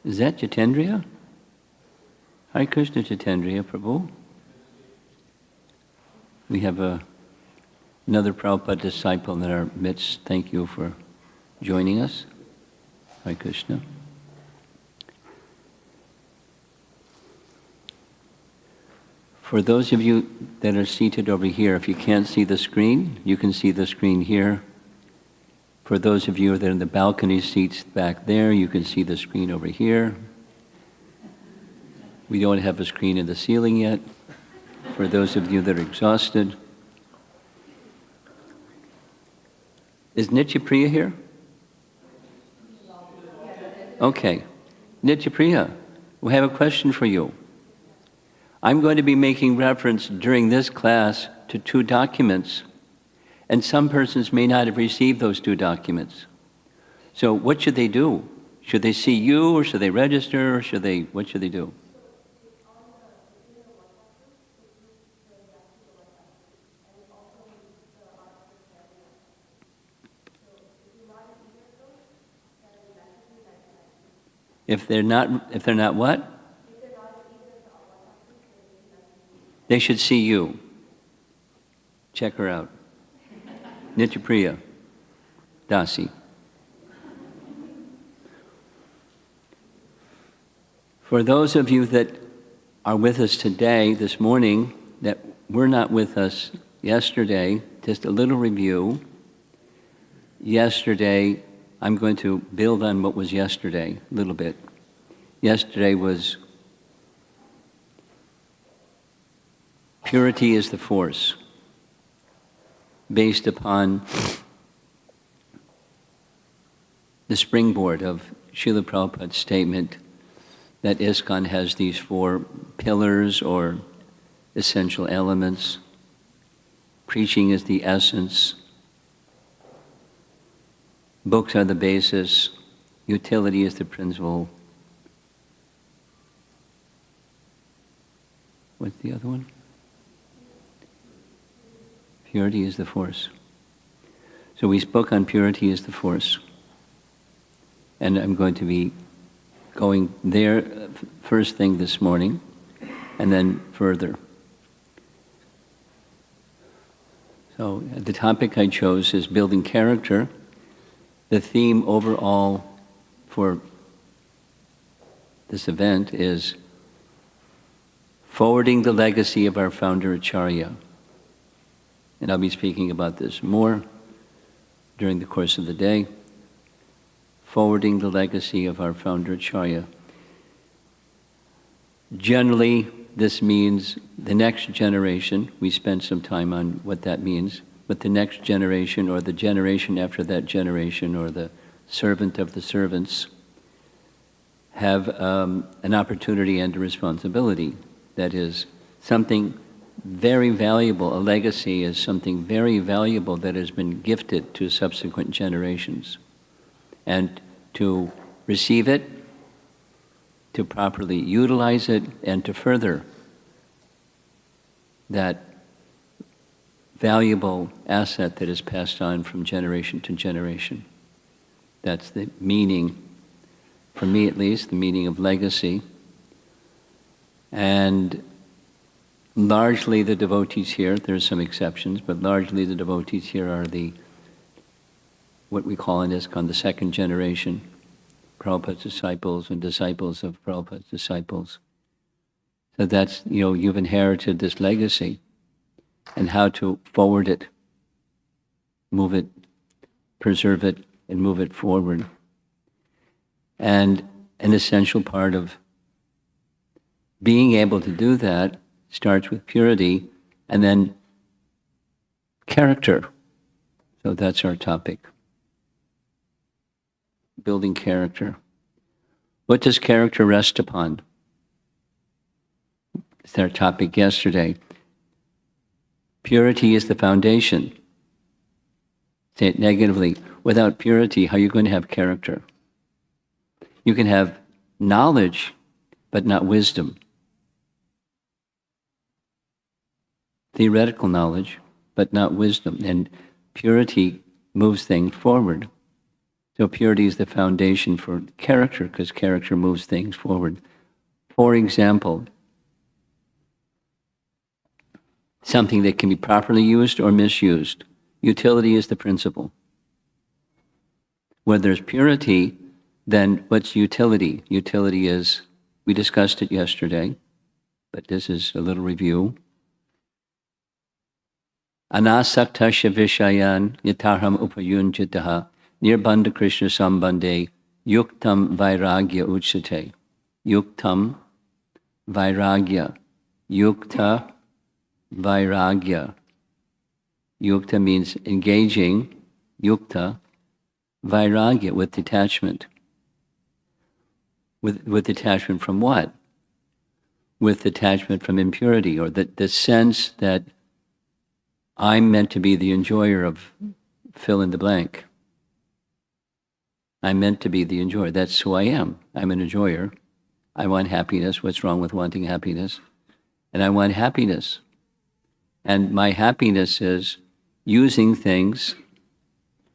Is that Jitendriya? Hare Krishna, Jitendriya Prabhu. We have another Prabhupada disciple in our midst. Thank you for joining us. Hare Krishna. For those of you that are seated over here, if you can't see the screen, you can see the screen here. For those of you that are in the balcony seats back there, you can see the screen over here. We don't have a screen in the ceiling yet. For those of you that are exhausted. Is Nityapriya here? Okay. Nityapriya, we have a question for you. I'm going to be making reference during this class to 2 documents, and some persons may not have received those 2 documents. So what should they do? Should they see you, or should they register, or what should they do? If they're not what? They should see you. Check her out. Nityapriya Dasi. For those of you that are with us today, this morning, that were not with us yesterday, just a little review. Yesterday, I'm going to build on what was yesterday a little bit. Yesterday was purity is the force, based upon the springboard of Srila Prabhupada's statement that ISKCON has these 4 pillars or essential elements. Preaching is the essence. Books are the basis. Utility is the principle. What's the other one? Purity is the force. So we spoke on purity is the force. And I'm going to be going there first thing this morning, and then further. So the topic I chose is building character. The theme overall for this event is forwarding the legacy of our founder Acharya. And I'll be speaking about this more during the course of the day. Forwarding the legacy of our founder Acharya. Generally, this means the next generation. We spent some time on what that means. But the next generation, or the generation after that generation, or the servant of the servants, have an opportunity and a responsibility. That is something very valuable. A legacy is something very valuable that has been gifted to subsequent generations. And to receive it, to properly utilize it, and to further that valuable asset that is passed on from generation to generation. That's the meaning, for me at least, the meaning of legacy. And largely the devotees here, there's some exceptions, but largely the devotees here are what we call in ISKCON the 2nd generation, Prabhupada's disciples and disciples of Prabhupada's disciples. So that's, you've inherited this legacy, and how to forward it, move it, preserve it, and move it forward. And an essential part of being able to do that starts with purity, and then character. So that's our topic. Building character. What does character rest upon? It's our topic yesterday. Purity is the foundation. Say it negatively. Without purity, how are you going to have character? You can have knowledge, but not wisdom. Theoretical knowledge, but not wisdom. And purity moves things forward. So purity is the foundation for character, because character moves things forward. For example, something that can be properly used or misused. Utility is the principle. Where there's purity, then what's utility? Utility is, we discussed it yesterday, but this is a little review. Anasaktasya vishayan yatarham upayunjitaha nirbandha Krishna sambandhe yuktam vairagya uchate. Yuktam vairagya. Yukta vairagya. Yukta means engaging. Yukta vairagya, with detachment. With detachment from what? With detachment from impurity, or the sense that I'm meant to be the enjoyer of fill in the blank. I'm meant to be the enjoyer. That's who I am. I'm an enjoyer. I want happiness. What's wrong with wanting happiness? And I want happiness. And my happiness is using things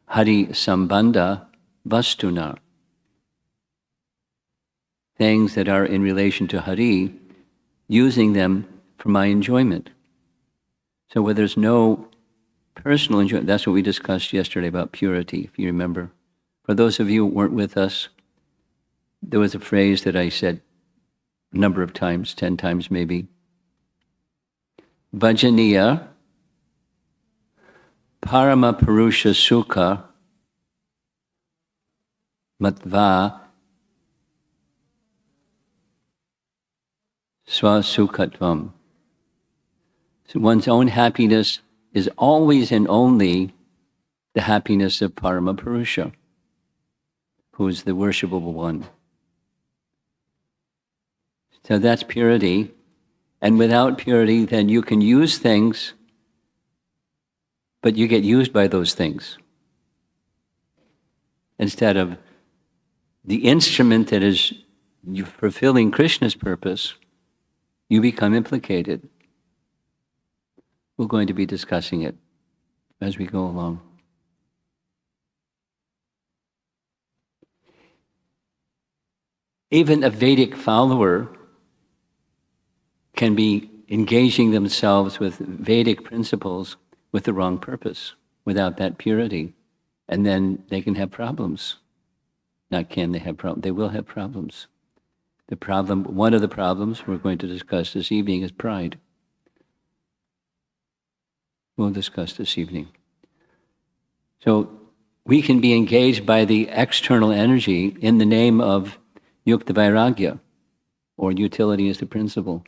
Hari Sambandha Vastuna. Things that are in relation to Hari, using them for my enjoyment. So where there's no personal enjoyment, that's what we discussed yesterday about purity, if you remember. For those of you who weren't with us, there was a phrase that I said a number of times, 10 times maybe. Bhajaniya Parama Purusha Sukha Matva Swasukhatvam. So one's own happiness is always and only the happiness of Parama Purusha, who is the worshipable one. So that's purity. And without purity, then you can use things, but you get used by those things. Instead of the instrument that is fulfilling Krishna's purpose, you become implicated. We're going to be discussing it as we go along. Even a Vedic follower can be engaging themselves with Vedic principles with the wrong purpose, without that purity. And then they can have problems. Not can they have problems, they will have problems. The problem, one of the problems we're going to discuss this evening is pride. We'll discuss this evening. So we can be engaged by the external energy in the name of Yukta Vairagya, or utility is the principle.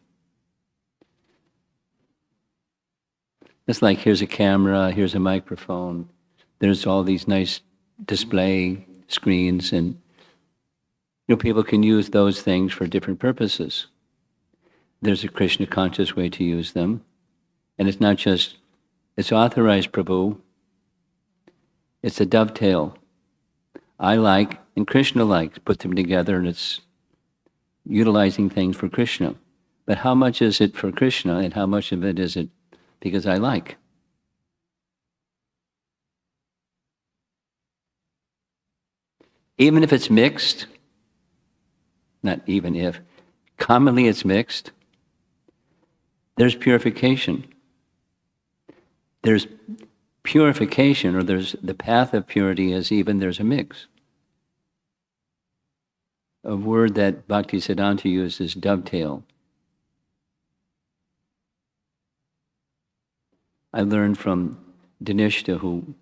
It's like, here's a camera, here's a microphone, there's all these nice display screens, and people can use those things for different purposes. There's a Krishna conscious way to use them, and it's not just, it's authorized, Prabhu. It's a dovetail. I like, and Krishna likes, put them together, and it's utilizing things for Krishna. But how much is it for Krishna, and how much of it is it because I like? Even if it's mixed, not even if, commonly it's mixed, there's purification. There's purification, or there's the path of purity is even there's a mix. A word that Bhaktisiddhanta used is dovetail. I learned from Dinishta, who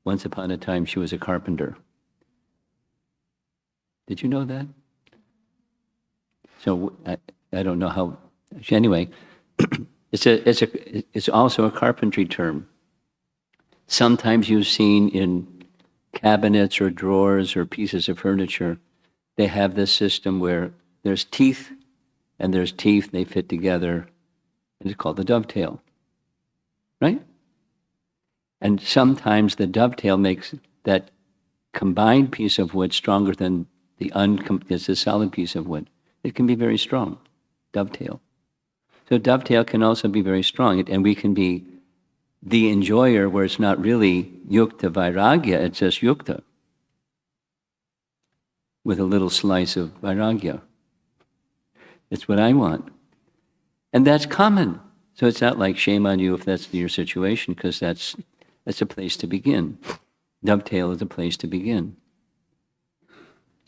once upon a time she was a carpenter. Did you know that? So I don't know how. Anyway, it's also a carpentry term. Sometimes you've seen in cabinets or drawers or pieces of furniture, they have this system where there's teeth and there's teeth, they fit together, and it's called the dovetail, right? And sometimes the dovetail makes that combined piece of wood stronger than it's a solid piece of wood. It can be very strong, dovetail. So dovetail can also be very strong, and we can be the enjoyer where it's not really yukta vairagya, it's just yukta. with a little slice of vairagya. It's what I want. And that's common. So it's not like shame on you if that's your situation, because that's a place to begin. Dovetail is a place to begin.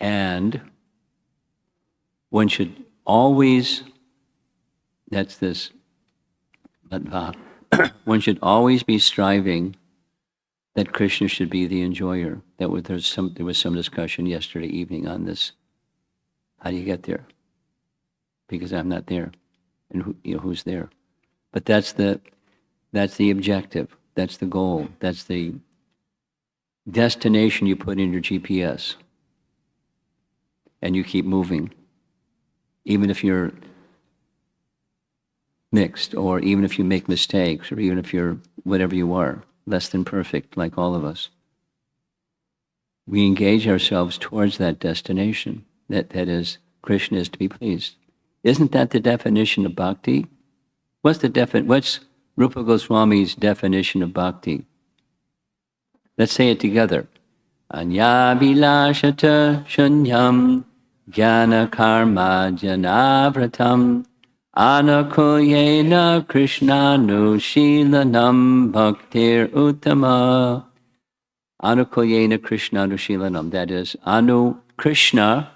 And one should always, that's this, one should always be striving that Krishna should be the enjoyer. There was some discussion yesterday evening on this. How do you get there? Because I'm not there. And who's there? But that's the objective. That's the goal. That's the destination you put in your GPS. And you keep moving. Even if you're mixed, or even if you make mistakes, or even if you're whatever you are, less than perfect, like all of us. We engage ourselves towards that destination. That is, Krishna is to be pleased. Isn't that the definition of bhakti? What's Rupa Goswami's definition of bhakti? Let's say it together. Anya vilashata shunyam jnana karma janavratam anukulyena krishnanu shilanam bhaktir uttama. Anukulyena krishnanu shilanam. That is, Krishna,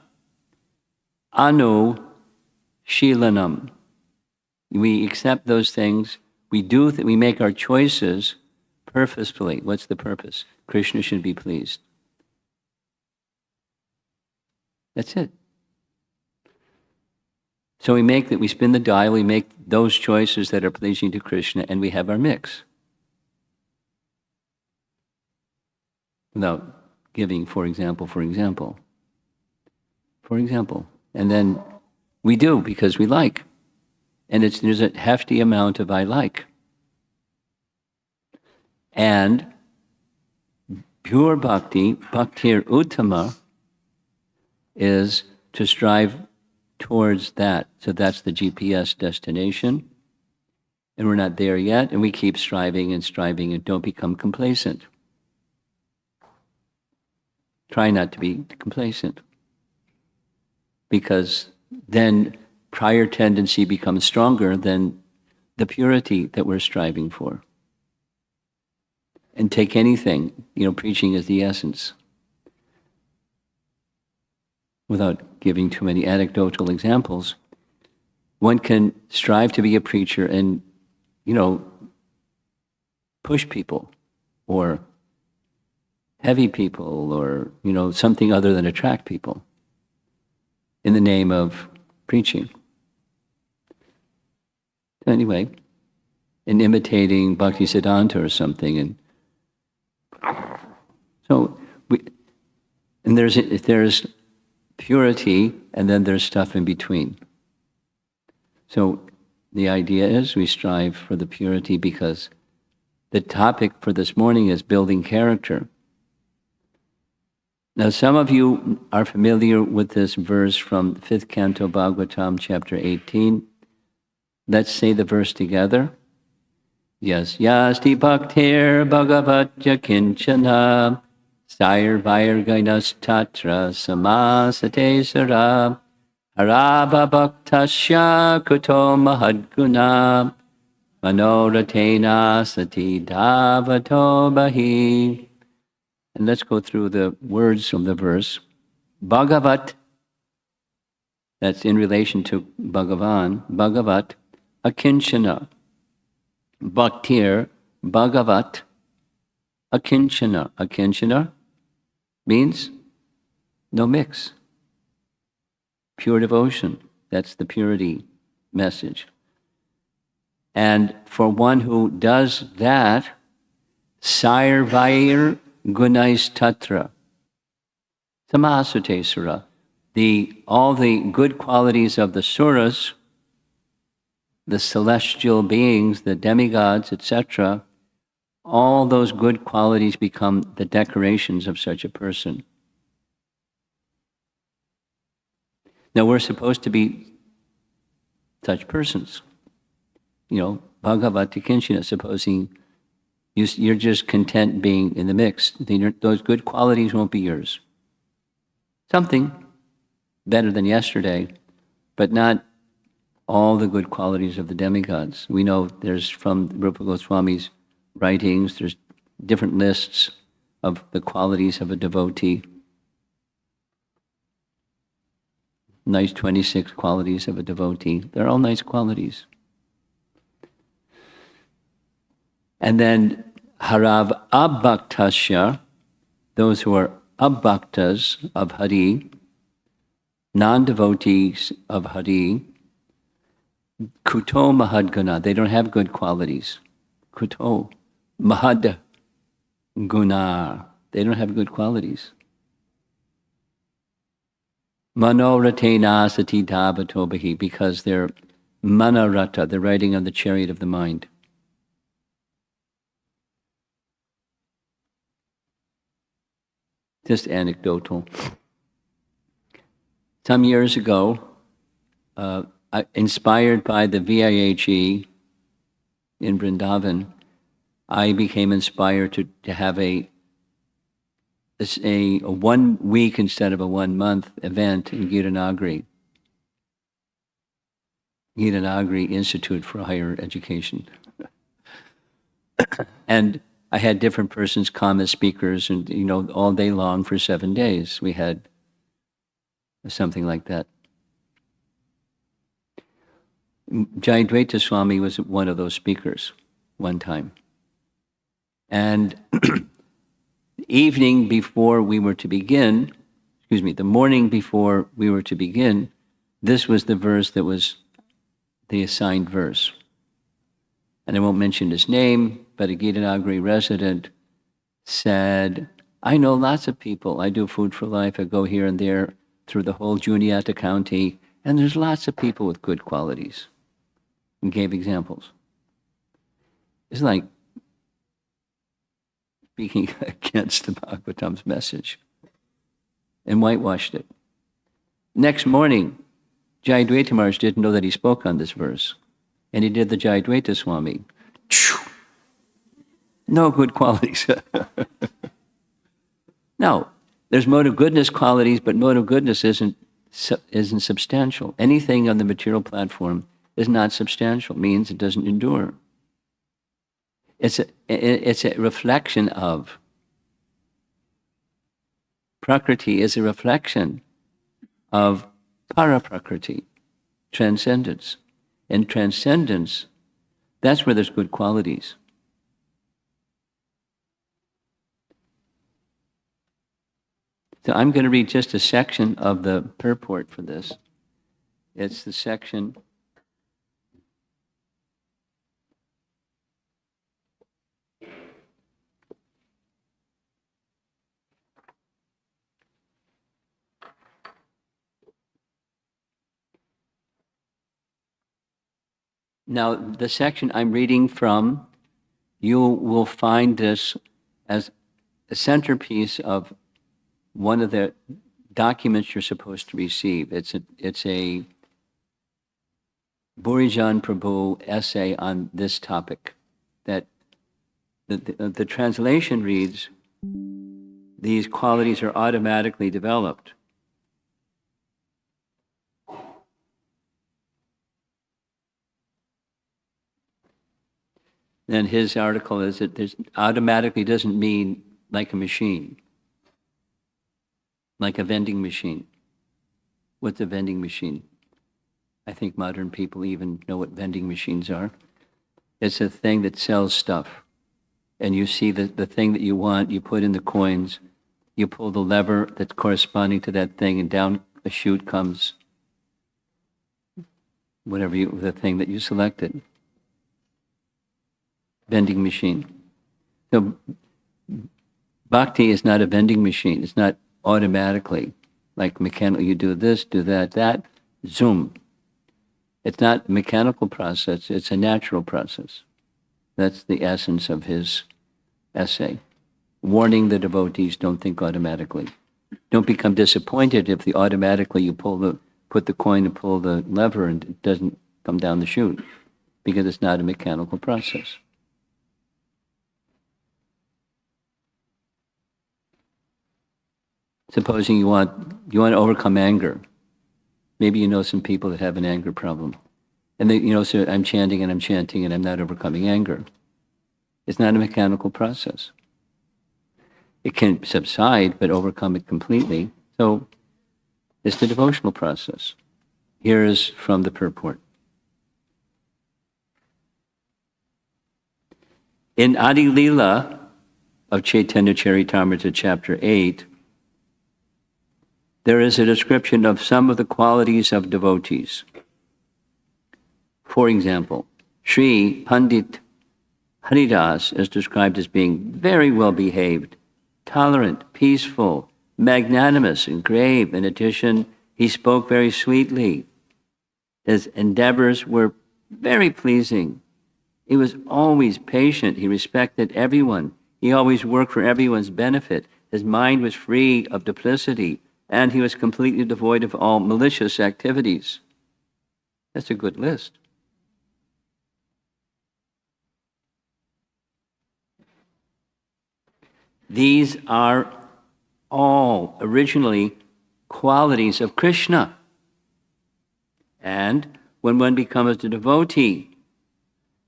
shilanam. We accept those things. We make our choices purposefully. What's the purpose? Krishna should be pleased. That's it. So we spin the dial, we make those choices that are pleasing to Krishna, and we have our mix. Without giving, for example. And then we do because we like. And there's a hefty amount of I like. And pure bhakti, bhaktir uttama, is to strive towards that. So that's the GPS destination. And we're not there yet, and we keep striving and don't become complacent. Try not to be complacent. Because then prior tendency becomes stronger than the purity that we're striving for. And take anything, preaching is the essence. Without giving too many anecdotal examples, one can strive to be a preacher and, push people, or heavy people, or, something other than attract people in the name of preaching. Anyway, in imitating Bhaktisiddhanta or something, and so there's purity, and then there's stuff in between. So the idea is we strive for the purity because the topic for this morning is building character. Now, some of you are familiar with this verse from 5th Canto Bhagavatam, chapter 18. Let's say the verse together. Yes, yasti bhaktir bhagavatya kinchana sair vairgainas tatra samasate sara haraba bhaktasya kuto mahadguna manoratena sati dhavato bahi. And let's go through the words from the verse. Bhagavat, that's in relation to Bhagavan. Bhagavat, akinchana. Bhaktir, Bhagavat, akinchana. Akinchana means no mix. Pure devotion. That's the purity message. And for one who does that, Sair Vair Gunais Tatra, Samasate Sura, all the good qualities of the Suras, the celestial beings, the demigods, etc., all those good qualities become the decorations of such a person. Now we're supposed to be such persons. Bhagavati Kinchana, supposing you're just content being in the mix, those good qualities won't be yours. Something, better than yesterday, but not all the good qualities of the demigods. We know there's from Rupa Goswami's writings, there's different lists of the qualities of a devotee. Nice 26 qualities of a devotee. They're all nice qualities. And then harav abhaktasya, those who are abhaktas of Hari, non-devotees of Hari, kuto mahadguna, they don't have good qualities. Kuto mahad guna, they don't have good qualities. Manoratena sati dhabatobahi, because they're manarata, they're riding on the chariot of the mind. Just anecdotal. Some years ago, inspired by the VIHE in Vrindavan, I became inspired to have a 1 week instead of a 1 month event in Giranagari Institute for Higher Education. And I had different persons come as speakers, and all day long for 7 days we had something like that. Jayadvaita Swami was one of those speakers one time. And the morning before we were to begin, this was the verse that was the assigned verse. And I won't mention his name, but a Giranagari resident said, I know lots of people. I do Food for Life. I go here and there through the whole Juniata County, and there's lots of people with good qualities. And gave examples. It's like speaking against the Bhagavatam's message and whitewashed it. Next morning, Jayadvaita Maharaj didn't know that he spoke on this verse, and he did the Jayadvaita Swami. No good qualities. No, there's mode of goodness qualities, but mode of goodness isn't substantial. Anything on the material platform is not substantial, means it doesn't endure. It's a reflection of. Prakriti is a reflection of paraprakriti, transcendence. In transcendence, that's where there's good qualities. So I'm going to read just a section of the purport for this. It's the section Now, the section I'm reading from, you will find this as a centerpiece of one of the documents you're supposed to receive. It's a Burijan Prabhu essay on this topic. That the translation reads, these qualities are automatically developed. Then his article is that there's automatically doesn't mean like a machine, like a vending machine. What's a vending machine? I think modern people even know what vending machines are. It's a thing that sells stuff. And you see the thing that you want, you put in the coins, you pull the lever that's corresponding to that thing, and down a chute comes the thing that you selected. Vending machine. So bhakti is not a vending machine. It's not automatically like mechanical. You do this, do that, zoom. It's not a mechanical process. It's a natural process. That's the essence of his essay. Warning the devotees, don't think automatically. Don't become disappointed if automatically you put the coin and pull the lever and it doesn't come down the chute, because it's not a mechanical process. Supposing you want to overcome anger. Maybe you know some people that have an anger problem. And they, so I'm chanting and I'm not overcoming anger. It's not a mechanical process. It can subside, but overcome it completely. So it's the devotional process. Here is from the purport. In Adi Lila of Chaitanya Charitamrita, chapter 8, there is a description of some of the qualities of devotees. For example, Sri Pandit Haridas is described as being very well behaved, tolerant, peaceful, magnanimous, and grave. In addition, he spoke very sweetly. His endeavors were very pleasing. He was always patient. He respected everyone. He always worked for everyone's benefit. His mind was free of duplicity, and he was completely devoid of all malicious activities. That's a good list. These are all originally qualities of Krishna. And when one becomes a devotee,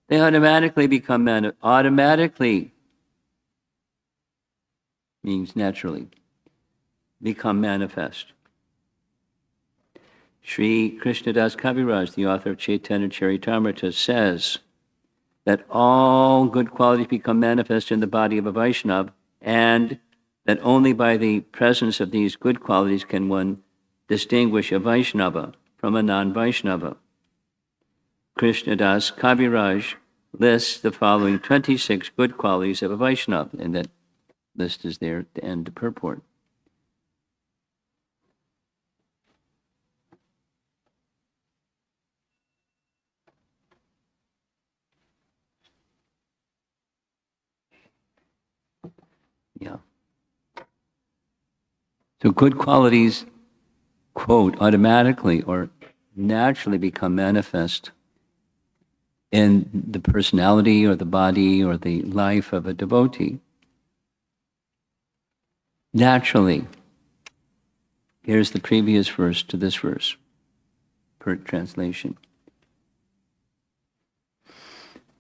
they automatically become automatically means naturally become manifest. Sri Krishnadas Kaviraj, the author of Chaitanya Charitamrita, says that all good qualities become manifest in the body of a Vaishnava, and that only by the presence of these good qualities can one distinguish a Vaishnava from a non-Vaishnava. Krishnadas Kaviraj lists the following 26 good qualities of a Vaishnava, and that list is there at the end of the purport. Yeah. So good qualities, quote, automatically or naturally become manifest in the personality or the body or the life of a devotee. Naturally. Here's the previous verse to this verse, per translation.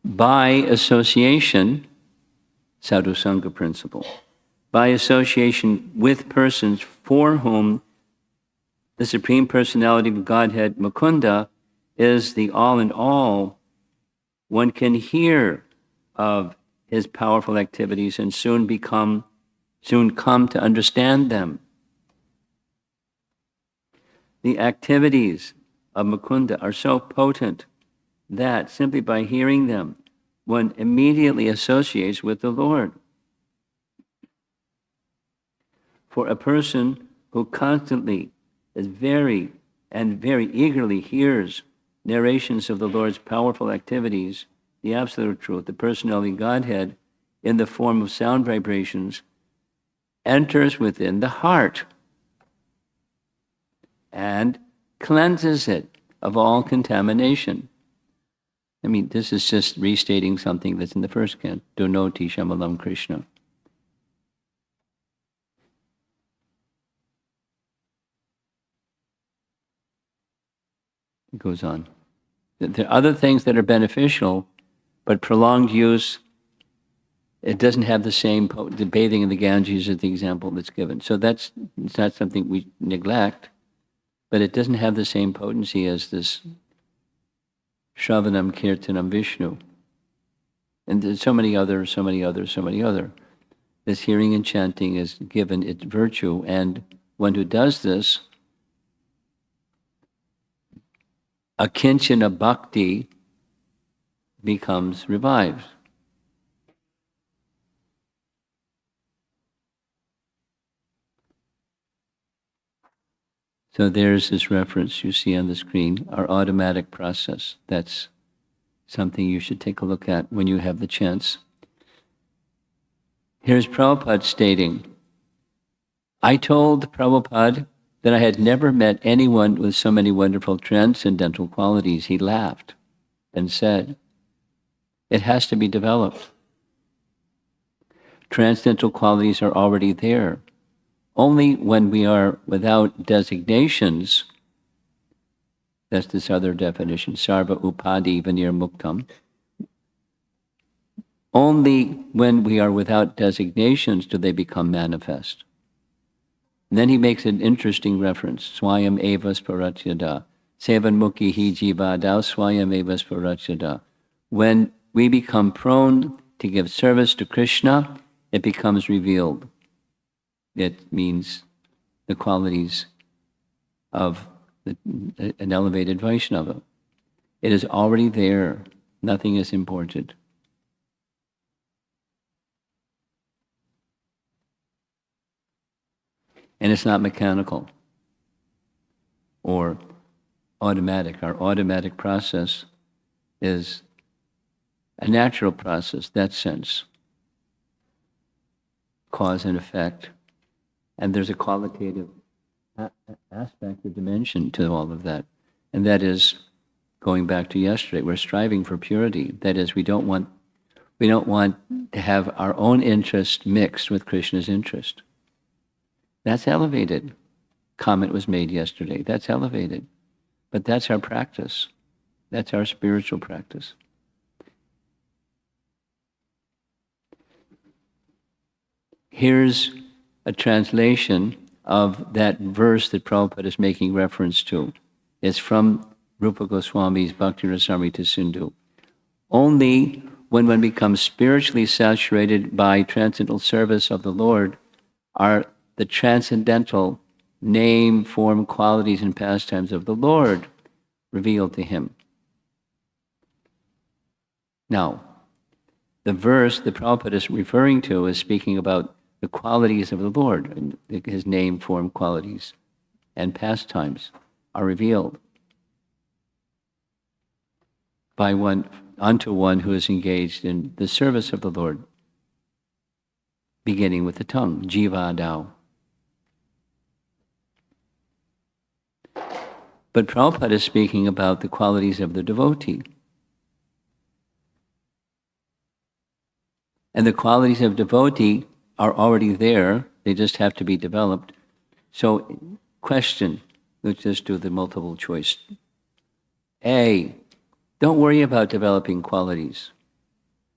By association, sadhu sangha principle, by association with persons for whom the Supreme Personality of Godhead, Mukunda, is the all in all, one can hear of his powerful activities and soon come to understand them. The activities of Mukunda are so potent that simply by hearing them, one immediately associates with the Lord. For a person who constantly is very eagerly hears narrations of the Lord's powerful activities, the absolute truth, the personality of Godhead, in the form of sound vibrations, enters within the heart and cleanses it of all contamination. I mean, this is just restating something that's in the first canto, Donoti Shamalam Krishna. It goes on. There are other things that are beneficial, but prolonged use, it doesn't have the same, the bathing in the Ganges is the example that's given. So it's not something we neglect, but it doesn't have the same potency as this Shravanam, Kirtanam, Vishnu. And there's so many other. This hearing and chanting is given its virtue, and one who does this, a kinchana bhakti becomes revived. So there's this reference you see on the screen, our automatic process. That's something you should take a look at when you have the chance. Here's Prabhupada stating, I told Prabhupada that I had never met anyone with so many wonderful transcendental qualities. He laughed and said, it has to be developed. Transcendental qualities are already there. Only when we are without designations That's this other definition, sarva upadi vanir muktam. Only when we are without designations do they become manifest. And then he makes an interesting reference, swayam evas paratyada, sevan mukhi hi jiva dao swayam evas paratyada. When we become prone to give service to Krishna, it becomes revealed. It means the qualities of an elevated Vaishnava. It is already there. Nothing is imported. And it's not mechanical or automatic. Our automatic process is a natural process, that sense. Cause and effect. And there's a qualitative aspect, a dimension to all of that. And that is, going back to yesterday, we're striving for purity. That is, we don't want to have our own interest mixed with Krishna's interest. That's elevated. Comment was made yesterday. That's elevated. But that's our practice. That's our spiritual practice. Here's a translation of that verse that Prabhupada is making reference to. It's from Rupa Goswami's Bhakti Rasamrita Sindhu. Only when one becomes spiritually saturated by transcendental service of the Lord are the transcendental name, form, qualities, and pastimes of the Lord revealed to him. Now, the verse that Prabhupada is referring to is speaking about the qualities of the Lord, and his name, form, qualities, and pastimes are revealed by one unto one who is engaged in the service of the Lord, beginning with the tongue, jiva dao. But Prabhupada is speaking about the qualities of the devotee. And the qualities of devotee are already there, they just have to be developed. So, question, let's just do the multiple choice. A, don't worry about developing qualities,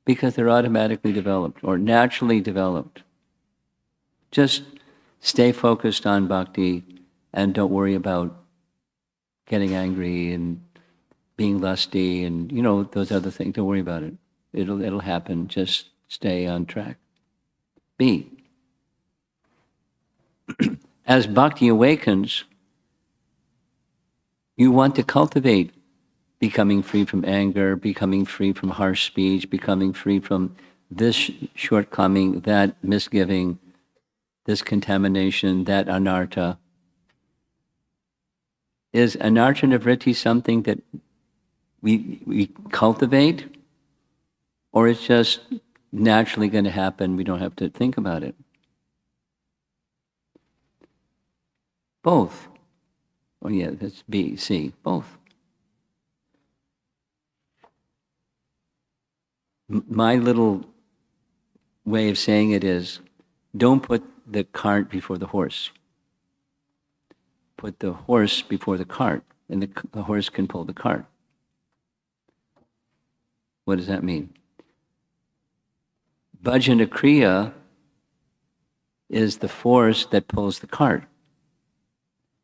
because they're automatically developed or naturally developed. Just stay focused on bhakti and don't worry about getting angry and being lusty and, those other things. Don't worry about it. It'll happen. Just stay on track. B, as bhakti awakens, you want to cultivate becoming free from anger, becoming free from harsh speech, becoming free from this shortcoming, that misgiving, this contamination, that anartha. Is anartha nivritti something that we cultivate, or it's just naturally going to happen, we don't have to think about it? Both. Oh yeah, that's B, C, both. My little way of saying it is, don't put the cart before the horse. Put the horse before the cart, and the horse can pull the cart. What does that mean? Bhajana Kriya is the force that pulls the cart.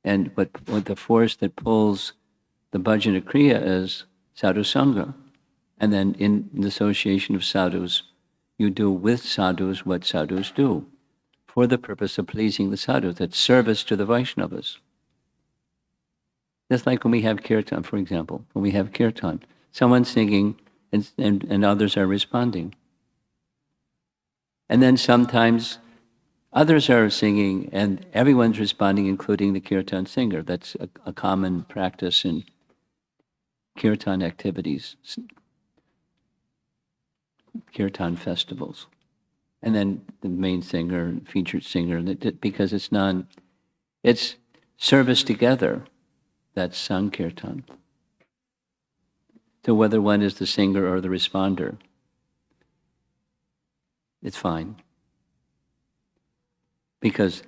And what the force that pulls the Bhajana Kriya is sadhu sangha. And then in the association of sadhus, you do with sadhus what sadhus do for the purpose of pleasing the sadhus. That's service to the Vaishnavas. Just like when we have kirtan, for example. When we have kirtan, someone's singing and others are responding. And then sometimes others are singing and everyone's responding, including the kirtan singer. That's a common practice in kirtan activities, kirtan festivals. And then the main singer, featured singer, because it's service together. That's Sankirtan. So whether one is the singer or the responder, it's fine. Because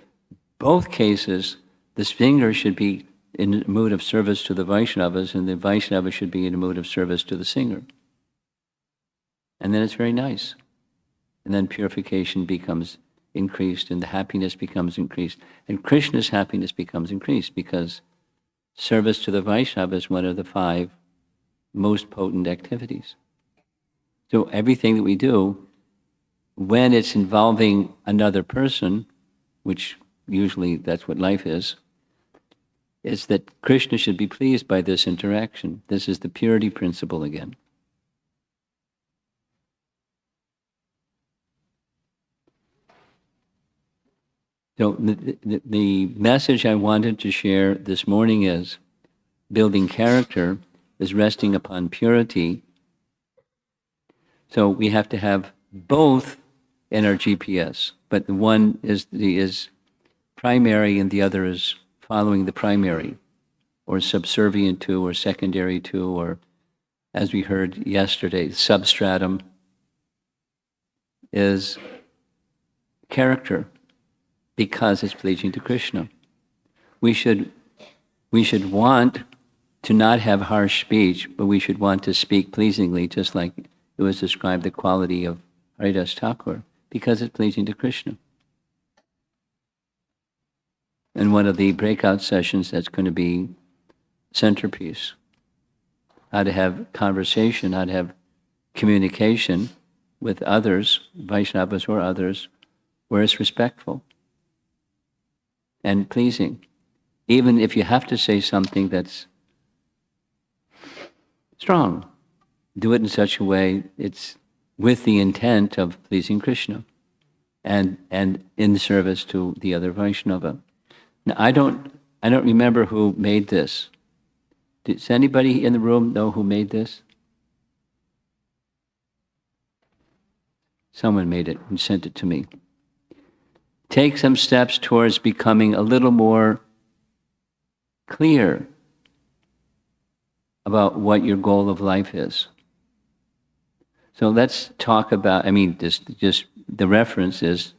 both cases, the singer should be in a mood of service to the Vaishnavas, and the Vaishnava should be in a mood of service to the singer. And then it's very nice. And then purification becomes increased, and the happiness becomes increased. And Krishna's happiness becomes increased, because service to the Vaishnava is one of the 5 most potent activities. So everything that we do, when it's involving another person, which usually that's what life is that Krishna should be pleased by this interaction. This is the purity principle again. So the message I wanted to share this morning is building character is resting upon purity. So we have to have both in our GPS, but the one is primary and the other is following the primary, or subservient to, or secondary to, or, as we heard yesterday, substratum is character, because it's pleasing to Krishna. We should want to not have harsh speech, but we should want to speak pleasingly, just like it was described the quality of Haridas Thakur, because it's pleasing to Krishna. And one of the breakout sessions, that's going to be centerpiece. How to have conversation, how to have communication with others, Vaishnavas or others, where it's respectful and pleasing. Even if you have to say something that's strong, do it in such a way it's with the intent of pleasing Krishna and in service to the other Vaishnava. Now, I don't remember who made this. Does anybody in the room know who made this? Someone made it and sent it to me. Take some steps towards becoming a little more clear about what your goal of life is. So let's talk about, just the reference is,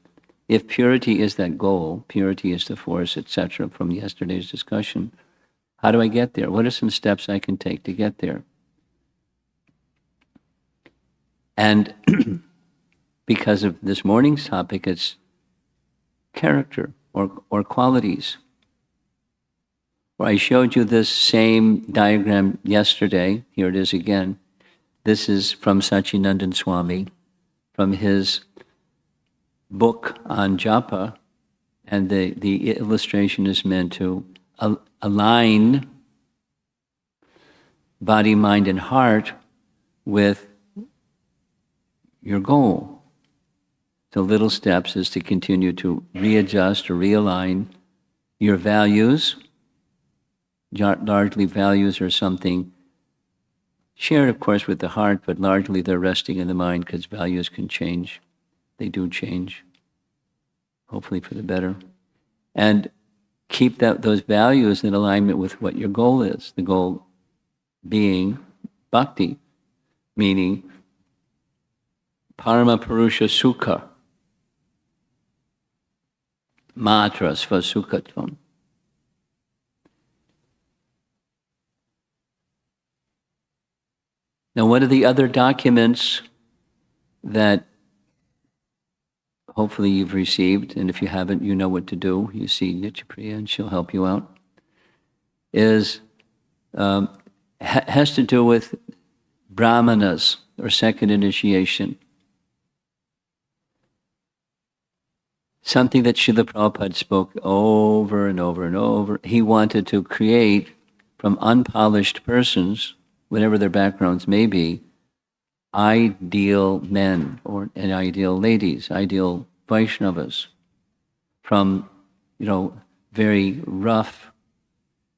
if purity is that goal, purity is the force, etc., from yesterday's discussion, how do I get there? What are some steps I can take to get there? And because of this morning's topic, it's character or qualities. Well, I showed you this same diagram yesterday. Here it is again. This is from Sachinandan Swami, from his book on japa, and the illustration is meant to align body, mind, and heart with your goal. So little steps is to continue to readjust or realign your values. Largely values are something shared, of course, with the heart, but largely they're resting in the mind, because values can change. They do change, hopefully for the better. And keep those values in alignment with what your goal is. The goal being bhakti, meaning parama purusha sukha, matra svasukhatvam. Now, what are the other documents that hopefully you've received, and if you haven't, you know what to do. You see Nityapriya and she'll help you out. Has to do with brahmanas, or second initiation. Something that Srila Prabhupada spoke over and over and over. He wanted to create from unpolished persons, whatever their backgrounds may be, ideal men and ideal ladies, ideal Vaishnavas, from very rough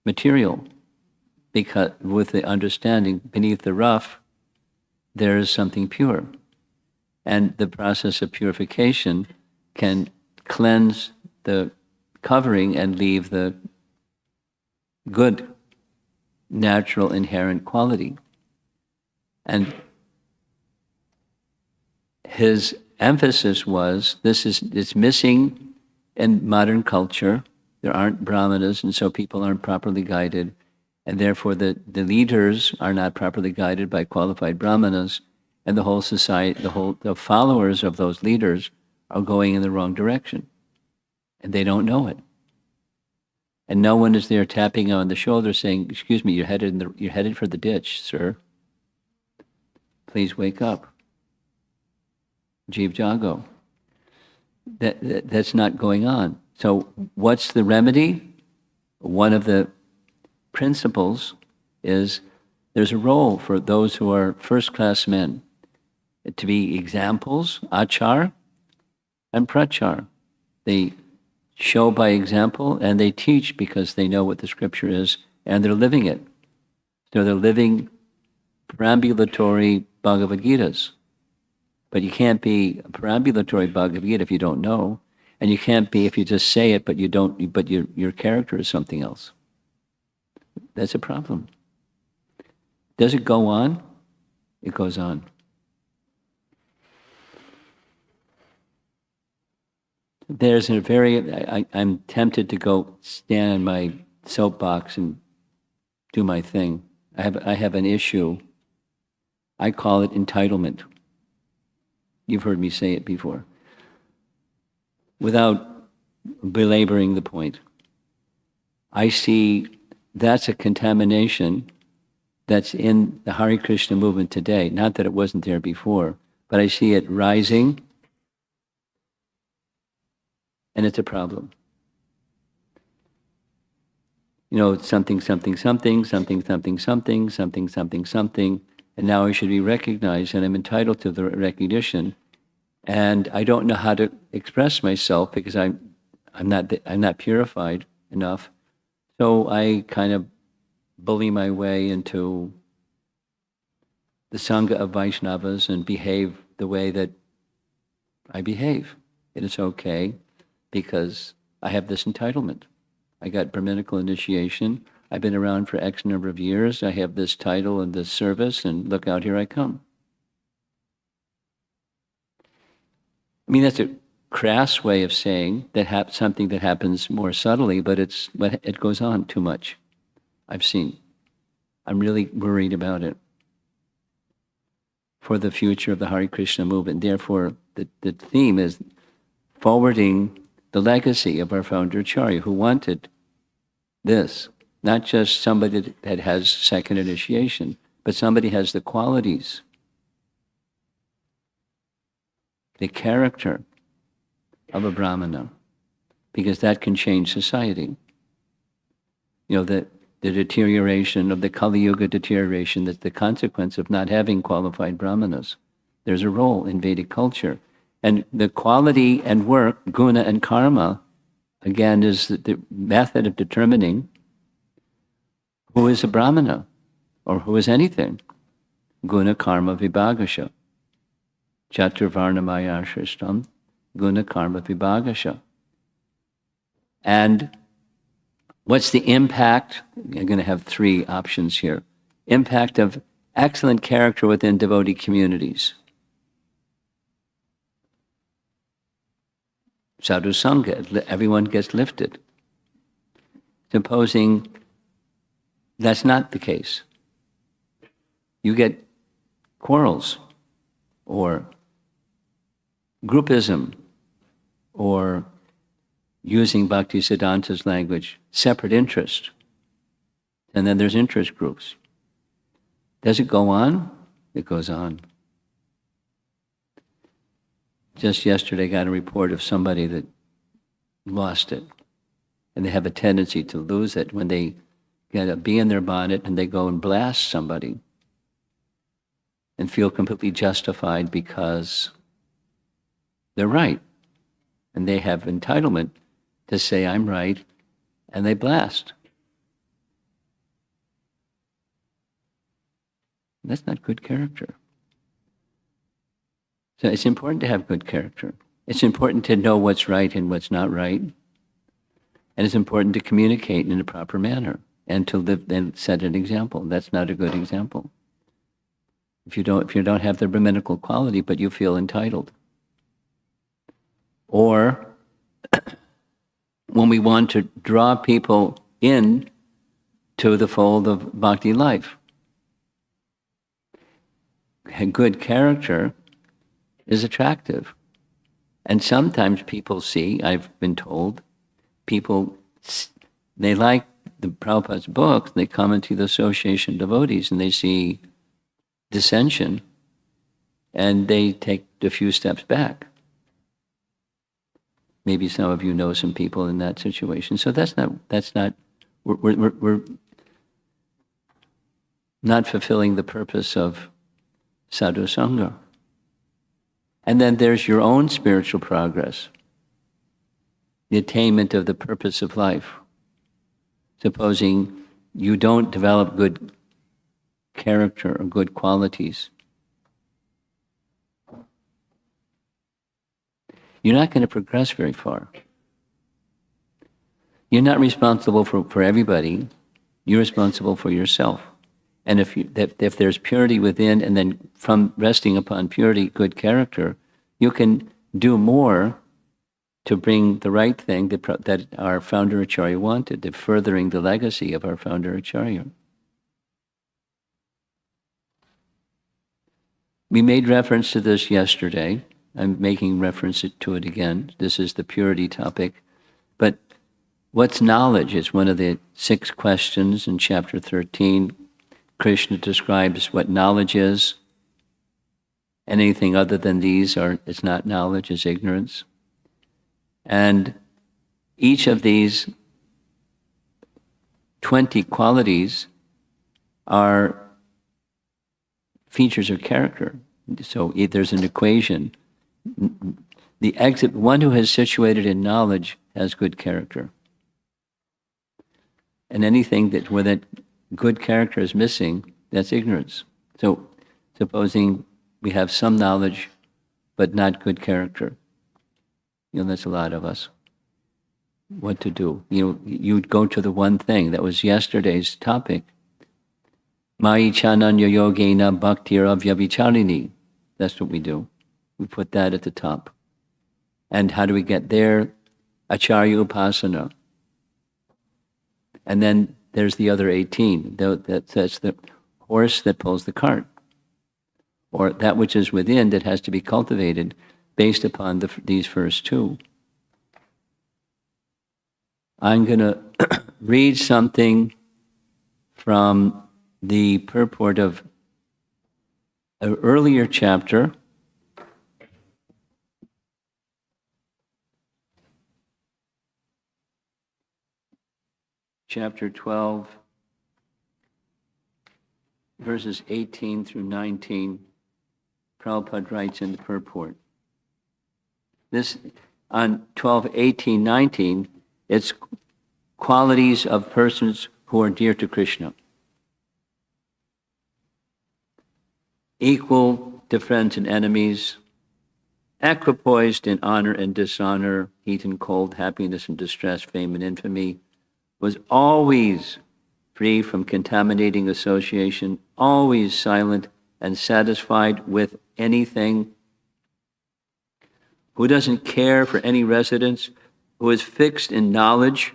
material, because with the understanding beneath the rough there is something pure, and the process of purification can cleanse the covering and leave the good, natural, inherent quality. And his emphasis was, it's missing in modern culture, there aren't brahmanas, and so people aren't properly guided, and therefore the leaders are not properly guided by qualified brahmanas, and the whole society, the followers of those leaders are going in the wrong direction, and they don't know it. And no one is there tapping on the shoulder saying, "Excuse me, you're headed for the ditch, sir. Please wake up. Jeev Jago." That's not going on. So what's the remedy? One of the principles is there's a role for those who are first-class men to be examples, achar and prachar. They show by example and they teach because they know what the scripture is and they're living it. So they're living perambulatory Bhagavad Gitas. But you can't be a perambulatory Bhagavad Gita if you don't know, and you can't be if you just say it, but you don't. But your character is something else. That's a problem. Does it go on? It goes on. There's a very. I'm tempted to go stand in my soapbox and do my thing. I have an issue. I call it entitlement. You've heard me say it before. Without belaboring the point, I see that's a contamination that's in the Hare Krishna movement today. Not that it wasn't there before, but I see it rising, and it's a problem. You know, something, something, something, something, something, something, something, something, something, and now I should be recognized, and I'm entitled to the recognition. And I don't know how to express myself because I'm not purified enough. So I kind of bully my way into the Sangha of Vaishnavas and behave the way that I behave. It is okay because I have this entitlement. I got Brahminical initiation. I've been around for X number of years. I have this title and this service, and look out, here I come. I mean, that's a crass way of saying that something that happens more subtly, but it goes on too much. I've seen. I'm really worried about it for the future of the Hare Krishna movement. Therefore, the theme is forwarding the legacy of our founder Acharya, who wanted this. Not just somebody that has second initiation, but somebody has the qualities, the character of a Brahmana, because that can change society. You know, the deterioration of the Kali Yuga deterioration, that's the consequence of not having qualified Brahmanas. There's a role in Vedic culture. And the quality and work, guna and karma, again, is the method of determining who is a Brahmana or who is anything. Guna karma vibhagasha. Chaturvarnamaya shrishtam, guna karma vibhagasha. And what's the impact? I'm going to have three options here. Impact of excellent character within devotee communities. Sadhu Sangha, everyone gets lifted. Supposing that's not the case. You get quarrels, or groupism, or using Bhaktisiddhanta's language, separate interest. And then there's interest groups. Does it go on? It goes on. Just yesterday I got a report of somebody that lost it. And they have a tendency to lose it when they get a bee in their bonnet and they go and blast somebody and feel completely justified because they're right. And they have entitlement to say, I'm right, and they blast. That's not good character. So it's important to have good character. It's important to know what's right and what's not right. And it's important to communicate in a proper manner and to live and set an example. That's not a good example. If you don't have the Brahminical quality, but you feel entitled. Or when we want to draw people in to the fold of bhakti life. A good character is attractive. And sometimes people see, I've been told, people, they like the Prabhupada's books, they come into the association of devotees and they see dissension and they take a few steps back. Maybe some of you know some people in that situation. So we're not fulfilling the purpose of sadhu sangha. And then there's your own spiritual progress, the attainment of the purpose of life. Supposing you don't develop good character or good qualities, you're not going to progress very far. You're not responsible for everybody. You're responsible for yourself. And if there's purity within, and then from resting upon purity, good character, you can do more to bring the right thing that our founder Acharya wanted, the furthering the legacy of our founder Acharya. We made reference to this yesterday. I'm making reference to it again. This is the purity topic. But what's knowledge is one of the 6 questions in chapter 13. Krishna describes what knowledge is. Anything other than these is not knowledge, is ignorance. And each of these 20 qualities are features of character. So there's an equation. One who is situated in knowledge has good character. And anything where that good character is missing, that's ignorance. So supposing we have some knowledge but not good character, that's a lot of us. What to do? You'd go to the one thing that was yesterday's topic. Mai chananya yogena bhaktir avyabhicharini. That's what we do. We put that at the top. And how do we get there? Acharya upasana. And then there's the other 18. That's the horse that pulls the cart. Or that which is within that has to be cultivated based upon these first 2. I'm going to read something from the purport of an earlier chapter. Chapter 12, verses 18 through 19, Prabhupada writes in the purport. This, on 12, 18, 19, it's qualities of persons who are dear to Krishna. Equal to friends and enemies, equipoised in honor and dishonor, heat and cold, happiness and distress, fame and infamy, was always free from contaminating association, always silent and satisfied with anything, who doesn't care for any residence, who is fixed in knowledge,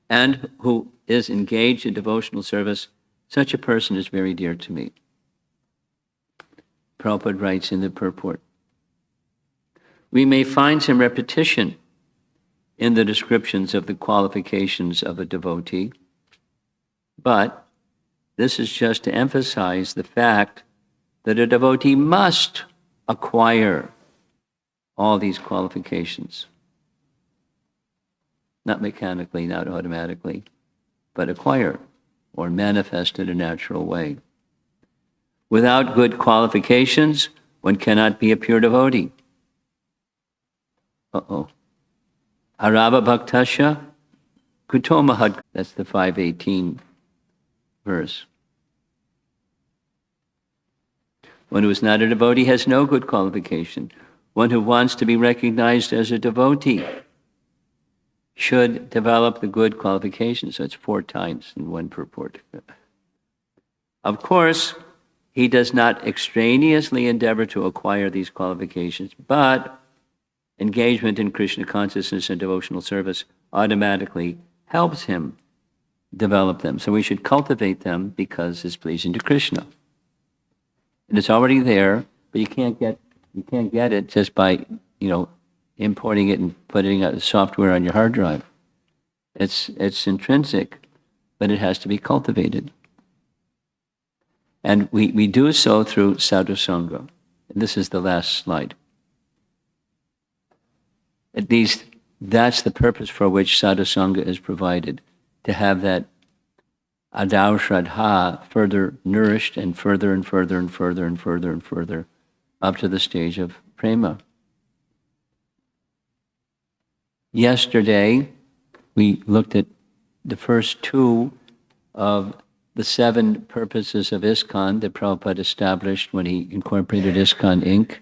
and who is engaged in devotional service, such a person is very dear to me. Prabhupada writes in the purport. We may find some repetition in the descriptions of the qualifications of a devotee, but this is just to emphasize the fact that a devotee must acquire all these qualifications. Not mechanically, not automatically, but acquire or manifest in a natural way. Without good qualifications, one cannot be a pure devotee. Arava bhaktasya kutomahad. That's the 518 verse. One who is not a devotee has no good qualification. One who wants to be recognized as a devotee should develop the good qualifications. So it's 4 times in one purport. Of course, he does not extraneously endeavor to acquire these qualifications, but engagement in Krishna consciousness and devotional service automatically helps him develop them. So we should cultivate them because it's pleasing to Krishna. And it's already there, but you can't get it just by, importing it and putting a software on your hard drive. It's intrinsic, but it has to be cultivated. And we do so through sadhusanga. And this is the last slide. At least that's the purpose for which sadhusanga is provided, to have that adau shraddha further nourished and further and further and further and further and further up to the stage of prema. Yesterday, we looked at the first two of the 7 purposes of ISKCON that Prabhupada established when he incorporated ISKCON Inc.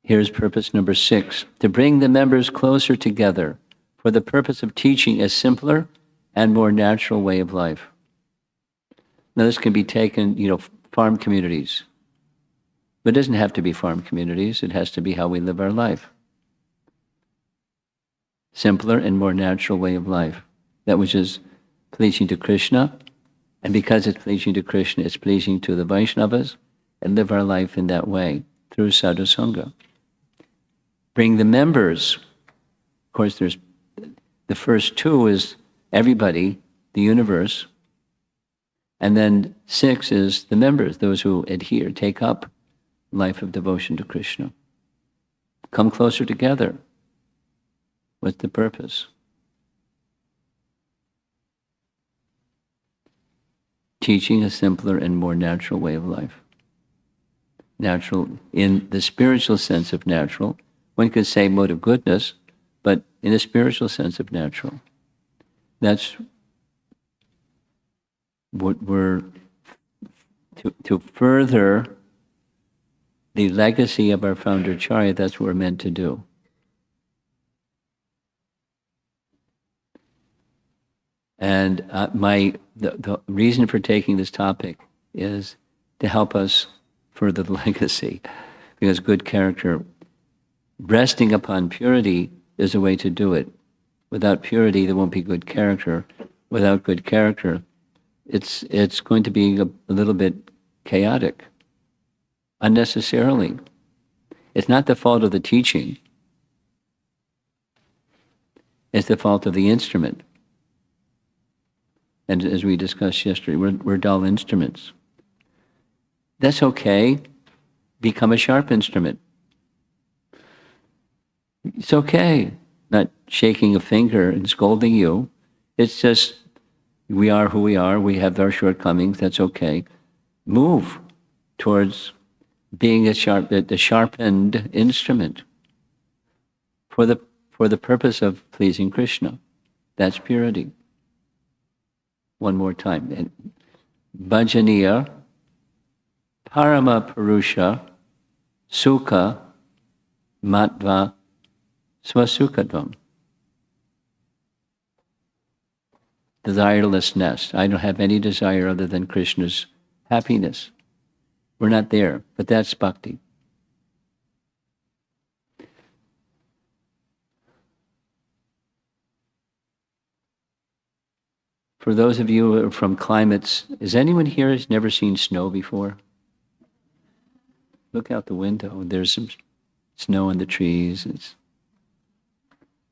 Here's purpose number 6, to bring the members closer together for the purpose of teaching a simpler and more natural way of life. Now this can be taken, farm communities. But it doesn't have to be farm communities, it has to be how we live our life. Simpler and more natural way of life. That which is pleasing to Krishna, and because it's pleasing to Krishna, it's pleasing to the Vaishnavas, and live our life in that way, through sadhusanga. Bring the members. Of course, there's the first 2 is everybody, the universe, and then 6 is the members, those who adhere, take up life of devotion to Krishna. Come closer together. What's the purpose? Teaching a simpler and more natural way of life. Natural in the spiritual sense of natural. One could say mode of goodness, but in a spiritual sense of natural. That's what we're, to further the legacy of our founder Acharya, that's what we're meant to do. And the reason for taking this topic is to help us further the legacy, because good character, resting upon purity is a way to do it. Without purity, there won't be good character. Without good character, it's going to be a little bit chaotic, unnecessarily. It's not the fault of the teaching. It's the fault of the instrument. And as we discussed yesterday, we're dull instruments. That's okay. Become a sharp instrument. It's okay. Not shaking a finger and scolding you. It's just, we are who we are. We have our shortcomings. That's okay. Move towards being the sharpened instrument for the purpose of pleasing Krishna. That's purity. One more time. And Bhajaniya, Parama Purusha, Sukha, Matva, Swasukadvam. Desirelessness. I don't have any desire other than Krishna's happiness. We're not there, but that's bhakti. For those of you who are from climates, is anyone here who's never seen snow before? Look out the window. There's some snow in the trees.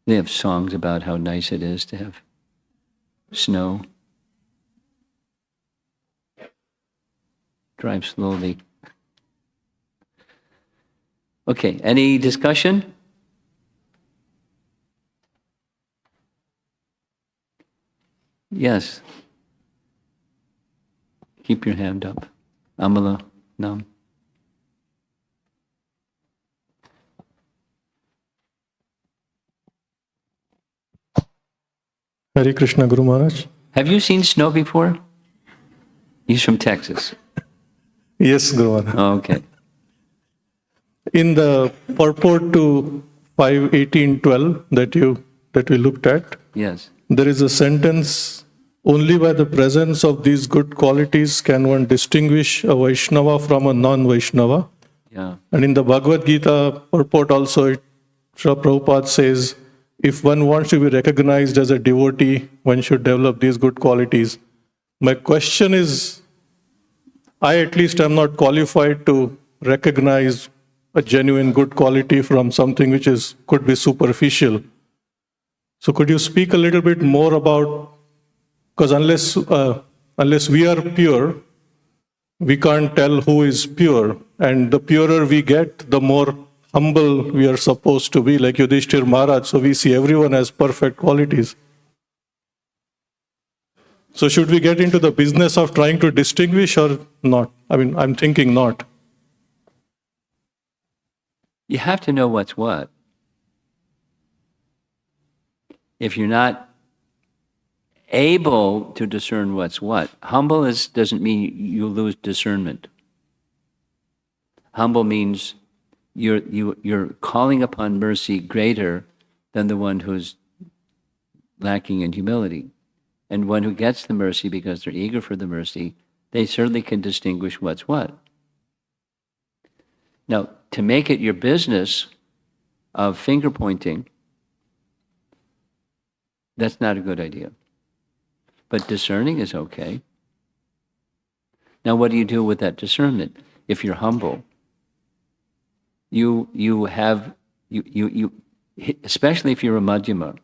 They have songs about how nice it is to have snow. Drive slowly. Okay, any discussion? Yes. Keep your hand up. Amala, Nam. Hare Krishna, Guru Maharaj. Have you seen snow before? He's from Texas. Yes, Guru Maharaj. Oh, okay. In the purport to 5:18:12 that we looked at, Yes. there is a sentence, only by the presence of these good qualities can one distinguish a Vaishnava from a non-Vaishnava. Yeah. And in the Bhagavad Gita purport also, it Srila Prabhupada says, if one wants to be recognized as a devotee, one should develop these good qualities. My question is, I at least am not qualified to recognize a genuine good quality from something which could be superficial. So could you speak a little bit more about, because unless we are pure, we can't tell who is pure. And the purer we get, the more humble we are supposed to be, like Yudhishthir Maharaj. So we see everyone as perfect qualities. So should we get into the business of trying to distinguish or not? I mean, I'm thinking not. You have to know what's what. If you're not able to discern what's what, humble doesn't mean you lose discernment. Humble means you're calling upon mercy greater than the one who's lacking in humility. And one who gets the mercy because they're eager for the mercy, they certainly can distinguish what's what. Now, to make it your business of finger pointing, that's not a good idea. But discerning is okay. Now, what do you do with that discernment? If you're humble, you especially if you're a madhyama,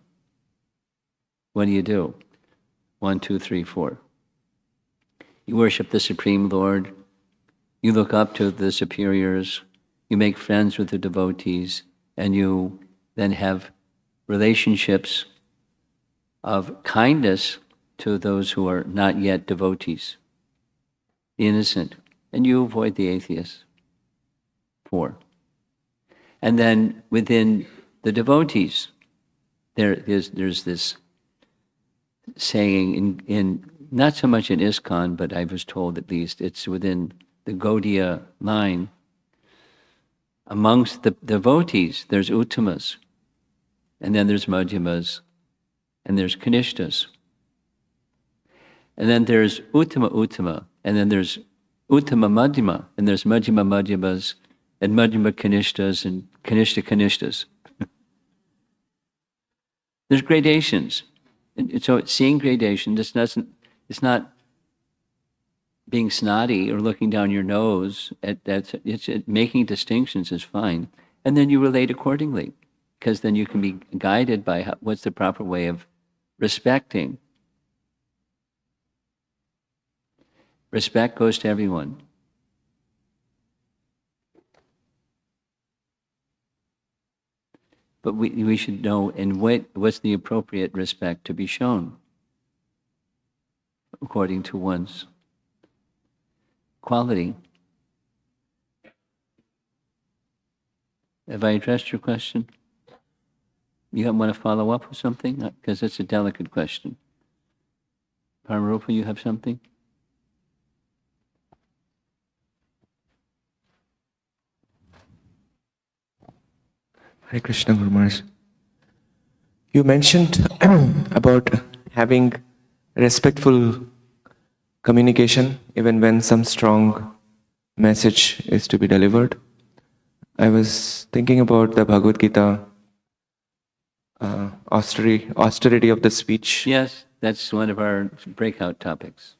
what do? 1, 2, 3, 4. You worship the Supreme Lord. You look up to the superiors. You make friends with the devotees. And you then have relationships of kindness to those who are not yet devotees, the innocent. And you avoid the atheists. 4. And then within the devotees, there's this saying in not so much in ISKCON, but I was told at least it's within the Gaudiya line. Amongst the devotees, there's Uttamas, and then there's Madhyamas, and there's Kanishtas. And then there's Uttama, and then there's Uttama Madhyama, and there's Madhyama Madhyamas, and Madhyama Kanishtas, and Kanishtas. There's gradations. And so seeing gradation, it's not being snotty or looking down your nose. Making distinctions is fine. And then you relate accordingly, because then you can be guided by what's the proper way of respecting. Respect goes to everyone. But we should know what's the appropriate respect to be shown according to one's quality. Have I addressed your question? You want to follow up with something? Because it's a delicate question. Paramarupa, you have something? Hare Krishna, Guru Maharaj. You mentioned about having respectful communication even when some strong message is to be delivered. I was thinking about the Bhagavad Gita, austerity of the speech. Yes, that's one of our breakout topics.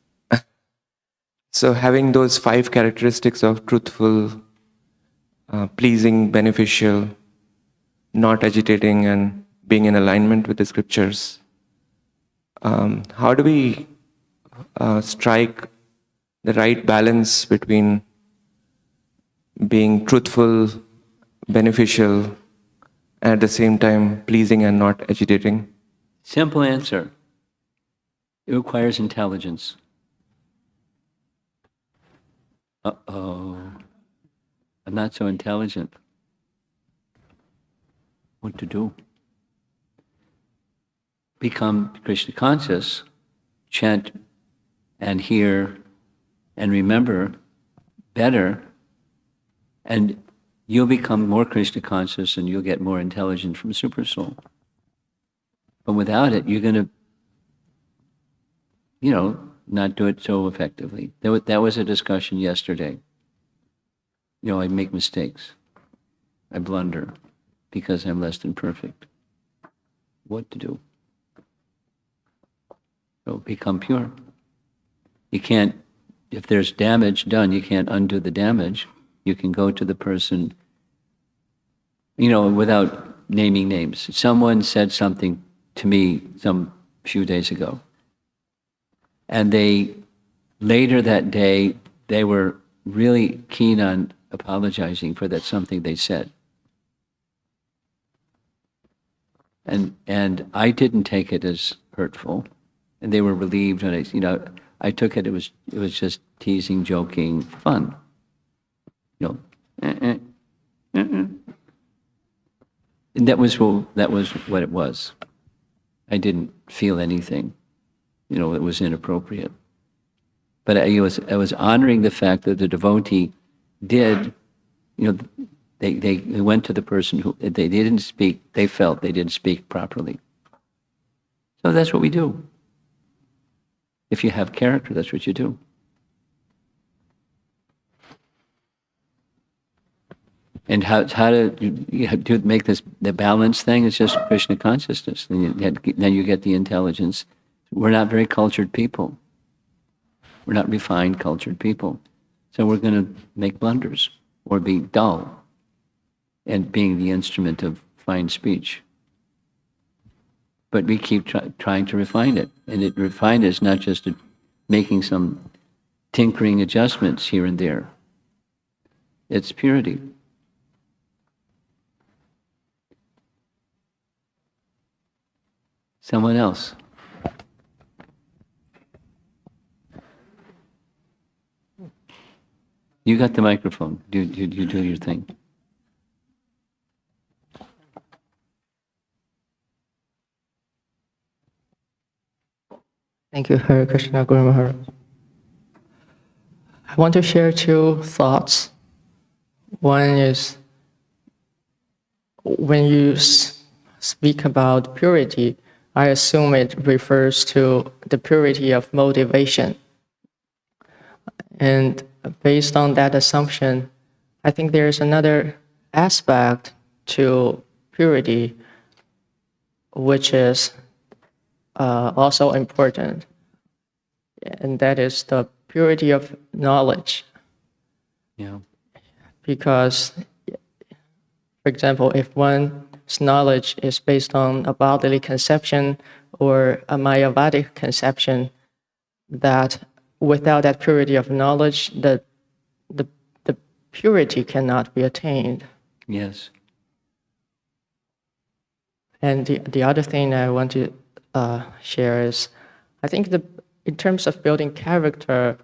So having those 5 characteristics of truthful, pleasing, beneficial, not agitating, and being in alignment with the scriptures. How do we strike the right balance between being truthful, beneficial, and at the same time pleasing and not agitating? Simple answer. It requires intelligence. Uh-oh. I'm not so intelligent. What to do? Become Krishna conscious, chant and hear and remember better, and you'll become more Krishna conscious and you'll get more intelligence from Super Soul. But without it, you're going to, not do it so effectively. That was a discussion yesterday. I make mistakes. I blunder. because I'm less than perfect. What to do? So become pure. You can't, if there's damage done, you can't undo the damage. You can go to the person, without naming names. Someone said something to me some few days ago, and later that day, they were really keen on apologizing for that something they said. And I didn't take it as hurtful, and they were relieved. And I took it. It was just teasing, joking, fun. And that was what it was. I didn't feel anything. It was inappropriate. But I was honoring the fact that the devotee did. They went to the person who they didn't speak. They felt they didn't speak properly. So that's what we do. If you have character, that's what you do. And how to make the balance thing? It's just Krishna consciousness. Then you get the intelligence. We're not very cultured people. We're not refined, cultured people. So we're going to make blunders or be dull and being the instrument of fine speech. But we keep trying to refine it. And refine it is not just making some tinkering adjustments here and there. It's purity. Someone else. You got the microphone. You do your thing. Thank you, Hare Krishna Guru Maharaj. I want to share two thoughts. One is when you speak about purity, I assume it refers to the purity of motivation. And based on that assumption, I think there's another aspect to purity, which is also important, and that is the purity of knowledge. Yeah. Because, for example, if one's knowledge is based on a bodily conception or a Mayavadic conception, that without that purity of knowledge, the purity cannot be attained. Yes. And the other thing I want to share is, I think in terms of building character,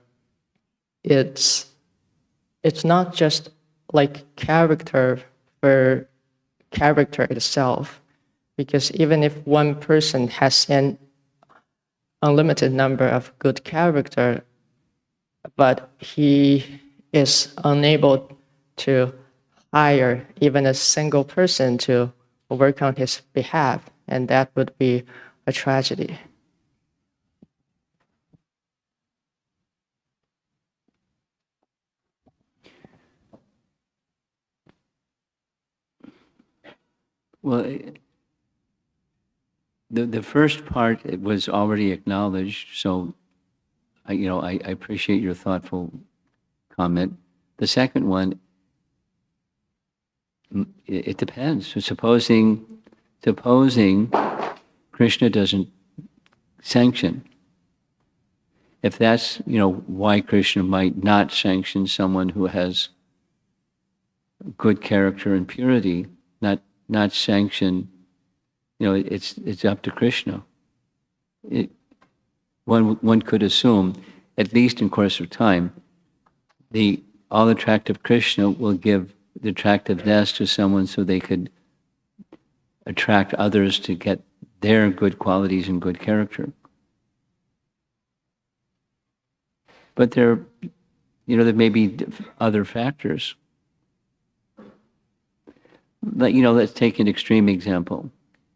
it's not just like character for character itself, because even if one person has an unlimited number of good character, but he is unable to hire even a single person to work on his behalf, and that would be a tragedy. Well, the first part it was already acknowledged, so I appreciate your thoughtful comment. The second one, it depends. So supposing Krishna doesn't sanction, if that's why Krishna might not sanction someone who has good character and purity, not sanction. It's up to Krishna. One could assume, at least in course of time, the all-attractive Krishna will give the attractiveness to someone so they could attract others to get their good qualities and good character. But there may be other factors. Let's take an extreme example.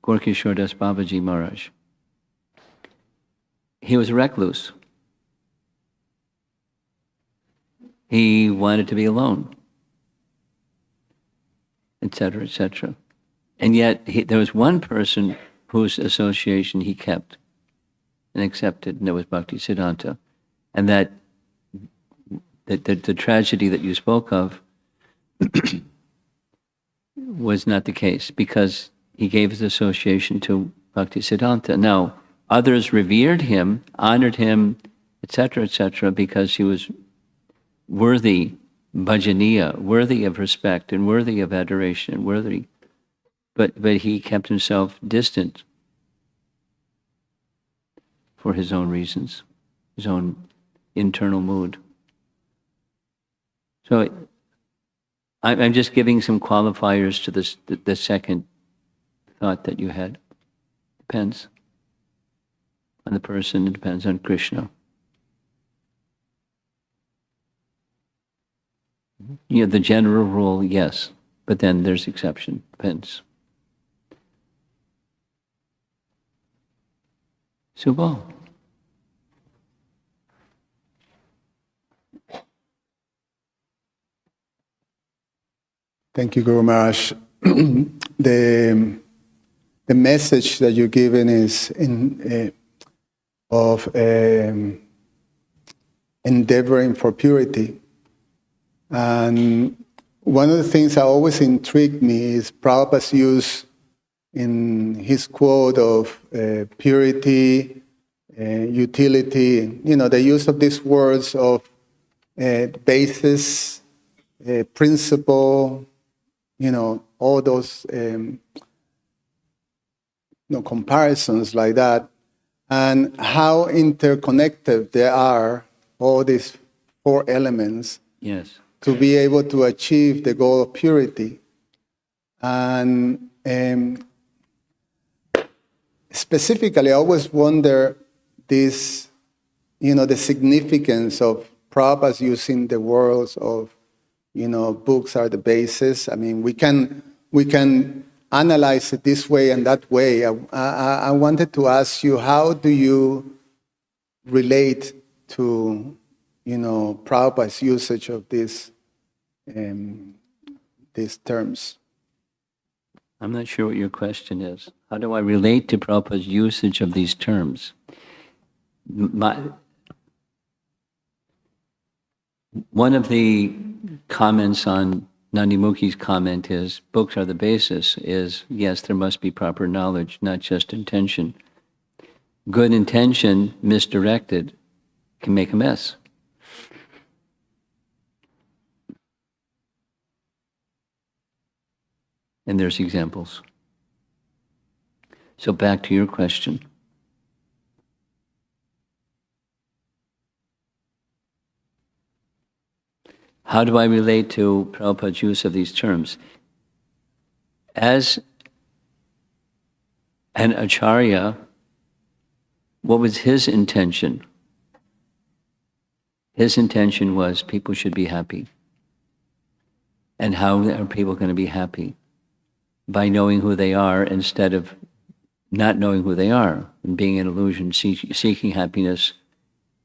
Gorkishore Das Babaji Maharaj. He was a recluse. He wanted to be alone, etc., etc. And yet there was one person whose association he kept and accepted, and it was Bhaktisiddhanta. And that the tragedy that you spoke of was not the case, because he gave his association to Bhaktisiddhanta. Now, others revered him, honored him, etc., because he was worthy, bhajaniya, worthy of respect and worthy of adoration, and worthy. But he kept himself distant for his own reasons, his own internal mood. So I'm just giving some qualifiers to this, the second thought that you had. Depends on the person, it depends on Krishna. You know, the general rule, yes, but then there's exception, depends. Subal. Thank you, Guru Maharaj. The message that you're giving is of endeavoring for purity. And one of the things that always intrigued me is Prabhupada's use in his quote of purity, utility, you know, the use of these words of basis, principle, you know, all those comparisons like that, and how interconnected they are, all these four elements, Yes. to be able to achieve the goal of purity. And specifically, I always wonder this, you know, the significance of Prabhupada's using the words of, you know, books are the basis. I mean, we can analyze it this way and that way. I wanted to ask you, how do you relate to, you know, Prabhupada's usage of these terms? I'm not sure what your question is. How do I relate to Prabhupada's usage of these terms? One of the comments on Nandimukhi's comment is, books are the basis, is, yes, there must be proper knowledge, not just intention. Good intention, misdirected, can make a mess. And there's examples. So back to your question. How do I relate to Prabhupada's use of these terms? As an acharya, what was his intention? His intention was people should be happy. And how are people going to be happy? By knowing who they are instead of not knowing who they are, and being an illusion, seeking happiness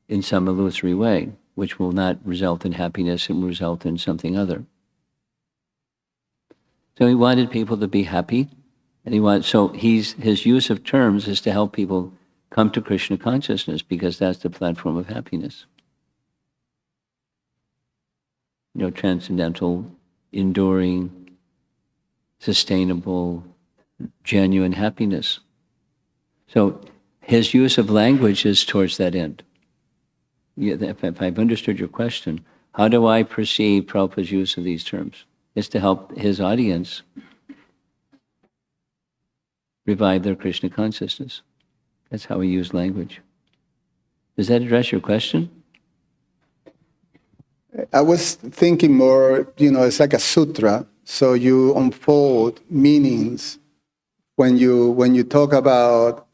in some illusory way, which will not result in happiness and will result in something other. So he wanted people to be happy, and his use of terms is to help people come to Krishna consciousness, because that's the platform of happiness. You know, transcendental, enduring, sustainable, genuine happiness. So his use of language is towards that end. Yeah, if I've understood your question, how do I perceive Prabhupada's use of these terms? It's to help his audience revive their Krishna consciousness. That's how he used language. Does that address your question? I was thinking more, you know, it's like a sutra, so you unfold meanings when you talk about,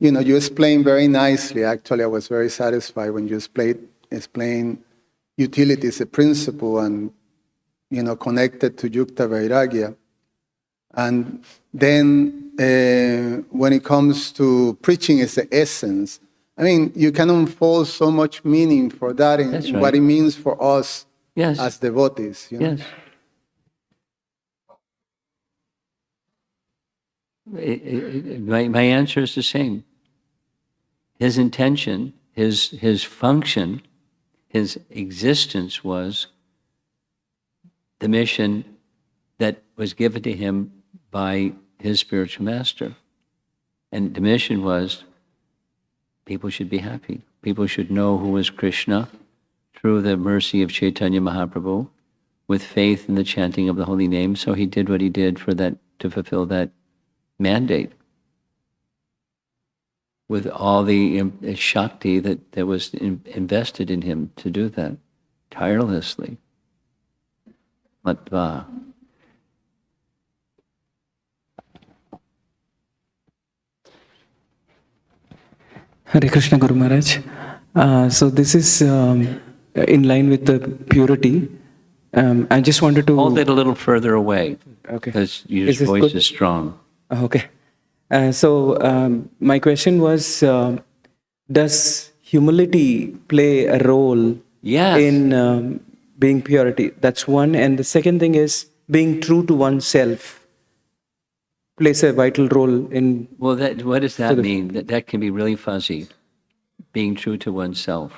you know, you explain very nicely. Actually, I was very satisfied when you explain utility as a principle and, you know, connected to yukta vairagya. And then when it comes to preaching as the essence, I mean, you can unfold so much meaning for that in That's right. what it means for us Yes. as devotees. You know? Yes. My answer is the same. His intention, his function, his existence was the mission that was given to him by his spiritual master. And the mission was people should be happy. People should know who is Krishna through the mercy of Chaitanya Mahaprabhu, with faith in the chanting of the holy name. So he did what he did for that, to fulfill that mandate, with all the Shakti that was invested in him to do that, tirelessly. Matva. Hare Krishna Guru Maharaj. So this is in line with the purity. I just wanted to Hold it a little further away, Okay. because your Is this voice good? is strong. Okay. So my question was, does humility play a role Yes. in being purity? That's one. And the second thing is being true to oneself plays a vital role in. Well, what does that the- mean? That can be really fuzzy, being true to oneself.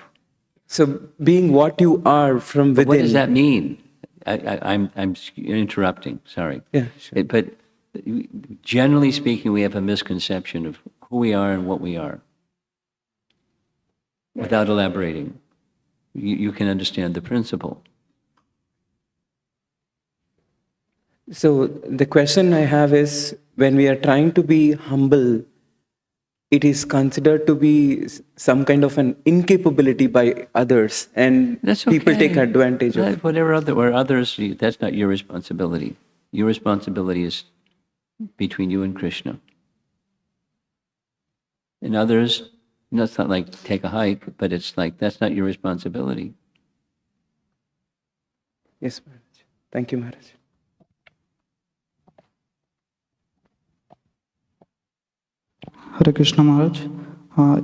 So being what you are from But within. what does that mean? I'm interrupting, sorry. Yeah, sure. But generally speaking, we have a misconception of who we are and what we are. Without elaborating, you can understand the principle. So the question I have is, when we are trying to be humble, it is considered to be some kind of an incapability by others, and That's people okay. take advantage of it. Whatever or others, that's not your responsibility. Your responsibility is between you and Krishna. And others, it's not like take a hike, but it's like that's not your responsibility. Yes, Maharaj. Thank you, Maharaj. Hare Krishna Maharaj.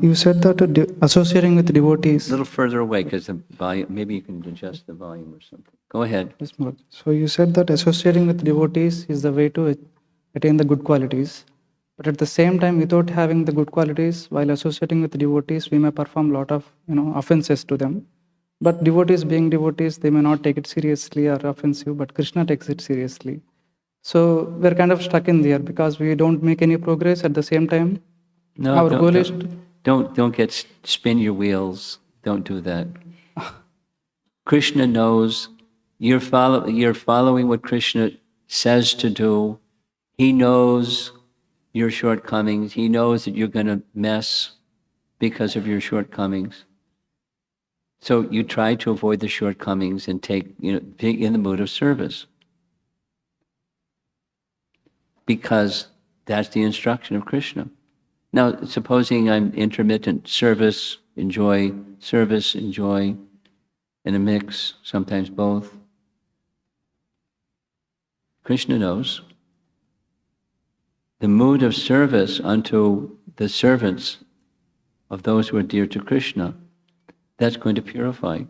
You said that associating with devotees. A little further away, because the volume, maybe you can adjust the volume or something. Go ahead. Yes, Maharaj. So you said that associating with devotees is the way to attain the good qualities. But at the same time, without having the good qualities, while associating with devotees, we may perform a lot of offenses to them. But devotees, being devotees, they may not take it seriously or offensive, but Krishna takes it seriously. So we're kind of stuck in there because we don't make any progress. At the same time, No, our don't, goal is don't get spin your wheels. Don't do that. Krishna knows you're following what Krishna says to do. He knows your shortcomings. He knows that you're going to mess because of your shortcomings. So you try to avoid the shortcomings and be in the mood of service. Because that's the instruction of Krishna. Now, supposing I'm intermittent, service, enjoy, in a mix, sometimes both. Krishna knows the mood of service unto the servants of those who are dear to Krishna, that's going to purify.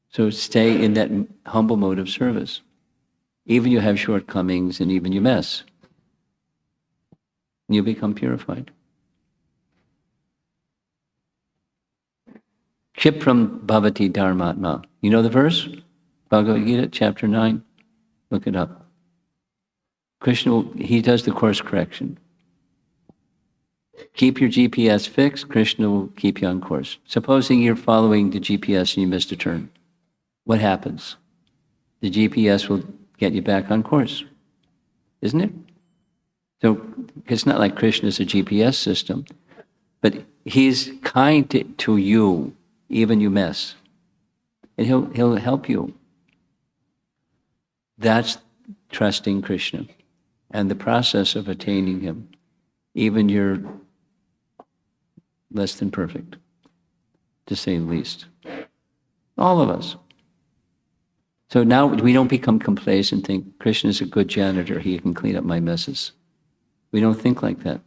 So stay in that humble mode of service. Even you have shortcomings and even you mess, you become purified. Kshipram bhavati dharmatma. You know the verse? Bhagavad Gita, chapter 9. Look it up. Krishna, he does the course correction. Keep your GPS fixed, Krishna will keep you on course. Supposing you're following the GPS and you missed a turn. What happens? The GPS will get you back on course, isn't it? So it's not like Krishna is a GPS system, but he's kind to you, even you mess. And he'll help you. That's trusting Krishna and the process of attaining him. Even you're less than perfect, to say the least. All of us. So now we don't become complacent and think Krishna is a good janitor, he can clean up my messes. We don't think like that.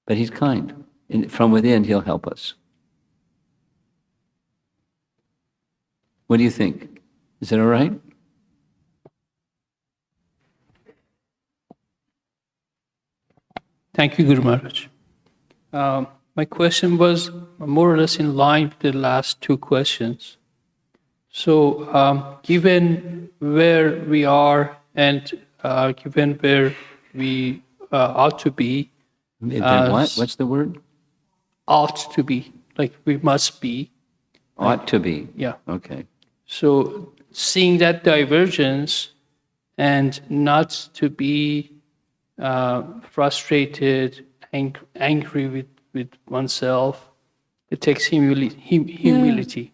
But he's kind. And from within, he'll help us. What do you think? Is that all right? Thank you, Guru Maharaj. My question was more or less in line with the last two questions. So, given where we are and given where we ought to be, Then what? What's the word? ought to be, like we must be, Ought to be. yeah. Okay. So, seeing that divergence and not to be frustrated, angry with oneself, it takes humility.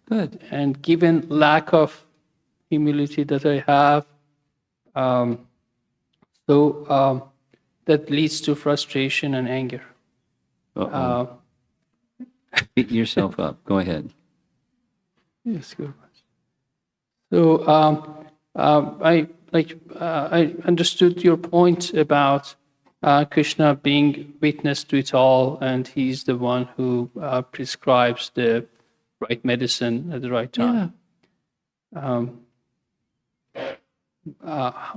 Good. And given lack of humility that I have, that leads to frustration and anger. Uh-oh. Beat yourself up. Go ahead. Yes, Guru Maharaj. So I understood your point about Krishna being witness to it all, and he's the one who prescribes the right medicine at the right time.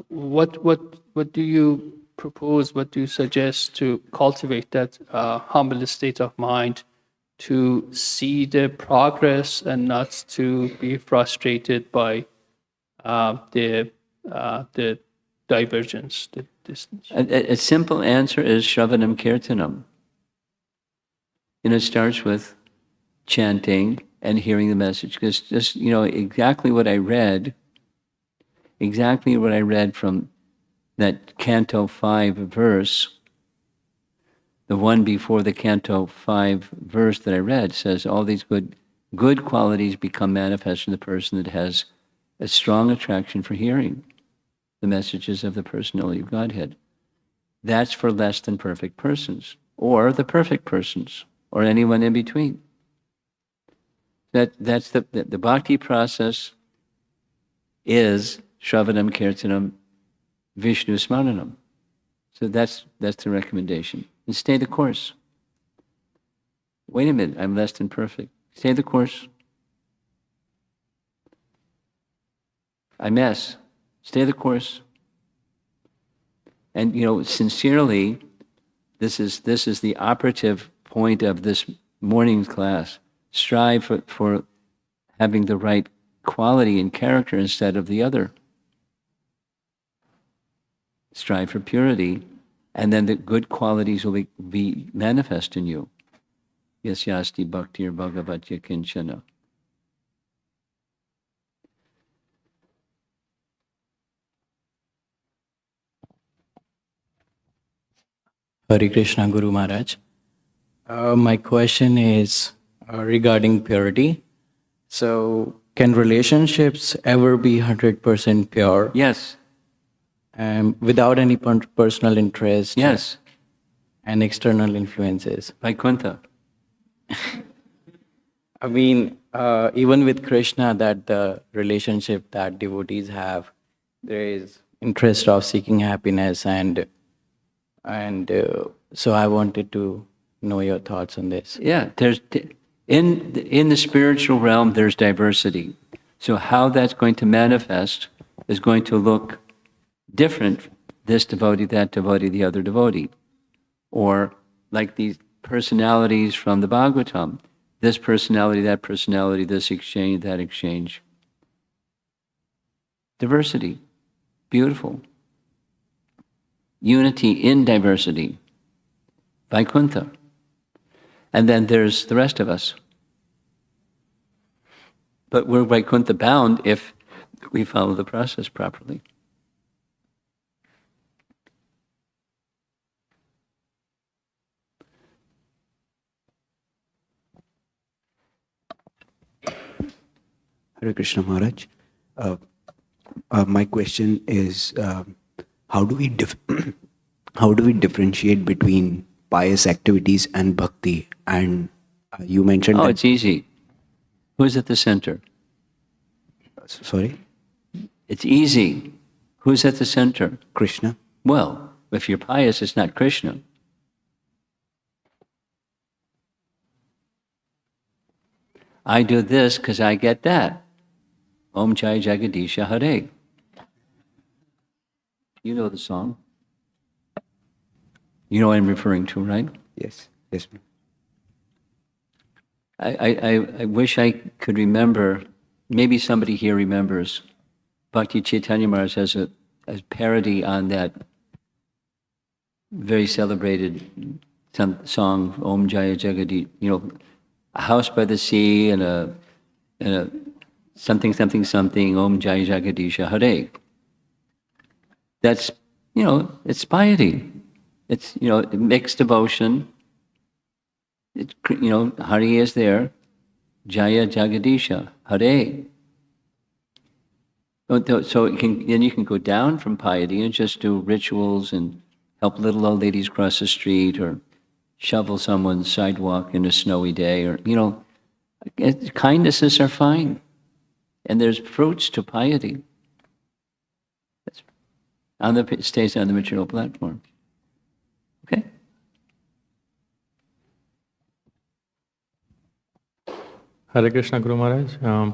What do you propose? What do you suggest to cultivate that humble state of mind, to see the progress and not to be frustrated by the divergence, the distance? A simple answer is Shravanam Kirtanam. It starts with chanting and hearing the message. Because just, exactly what I read from that Canto 5 verse, the one before the Canto 5 verse that I read says all these good qualities become manifest in the person that has a strong attraction for hearing the messages of the personality of Godhead. That's for less than perfect persons, or the perfect persons, or anyone in between. That's the bhakti process is Shravanam Kirtanam Vishnu Smaranam. So that's the recommendation. And stay the course. Wait a minute, I'm less than perfect. Stay the course. I mess. Stay the course. And sincerely, this is the operative point of this morning's class. Strive for having the right quality and character instead of the other. Strive for purity, and then the good qualities will be manifest in you. Yasyasti bhaktir bhagavatya kinchana. Hare Krishna, Guru Maharaj. My question is regarding purity. So, can relationships ever be 100% pure? Yes. Without any personal interest? Yes. And external influences? Vaikuntha. I mean, even with Krishna, that the relationship that devotees have, there is interest of seeking happiness, and so I wanted to know your thoughts on this. Yeah, there's in the spiritual realm there's diversity. So how that's going to manifest is going to look different. This devotee, that devotee, the other devotee, or like these personalities from the Bhagavatam. This personality, that personality, this exchange, that exchange. Diversity, beautiful. Unity in diversity, Vaikuntha. And then there's the rest of us. But we're Vaikuntha bound if we follow the process properly. Hare Krishna Maharaj. My question is, how do we differentiate between pious activities and bhakti? And you mentioned that, it's easy. Who's at the center? sorry, It's easy. Who's at the center? Krishna. Well, if you're pious, it's not Krishna. I do this because I get that. Om Jai Jagadisha Hare. You know the song. You know what I'm referring to, right? Yes, yes, ma'am. I wish I could remember, maybe somebody here remembers, Bhakti Chaitanya Maharaj has a parody on that very celebrated song, Om Jaya Jagadi, a house by the sea and a something, something, something, Om Jaya Jagadisha Hare. That's, it's piety. It's, mixed devotion. It's, Hari is there. Jaya Jagadisha Hare. So then you can go down from piety and just do rituals and help little old ladies cross the street or shovel someone's sidewalk in a snowy day, or, kindnesses are fine. And there's fruits to piety. It stays on the material platform. Okay? Hare Krishna, Guru Maharaj.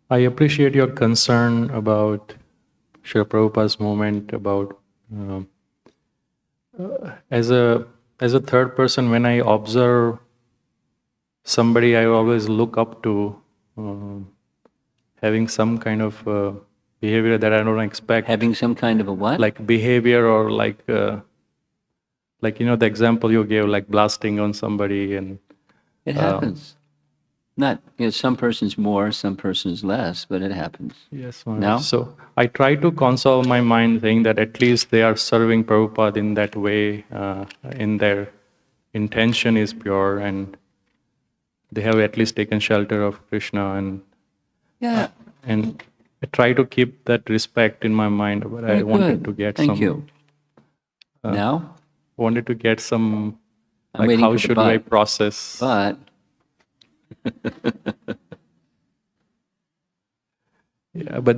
I appreciate your concern about Srila Prabhupada's movement, about as a third person, when I observe somebody I always look up to, having some kind of behavior that I don't expect. Having some kind of a what? Like behavior, or like the example you gave, like blasting on somebody, and It happens. Not, some persons more, some persons less, but it happens. yes. Now? So I try to console my mind, saying that at least they are serving Prabhupada in that way, in their intention is pure, and they have at least taken shelter of Krishna, and Yeah. and I try to keep that respect in my mind, but Very I wanted good. to get Thank some. you. Now? Wanted to get some, I'm like, waiting how for the should but. I process? But Yeah, but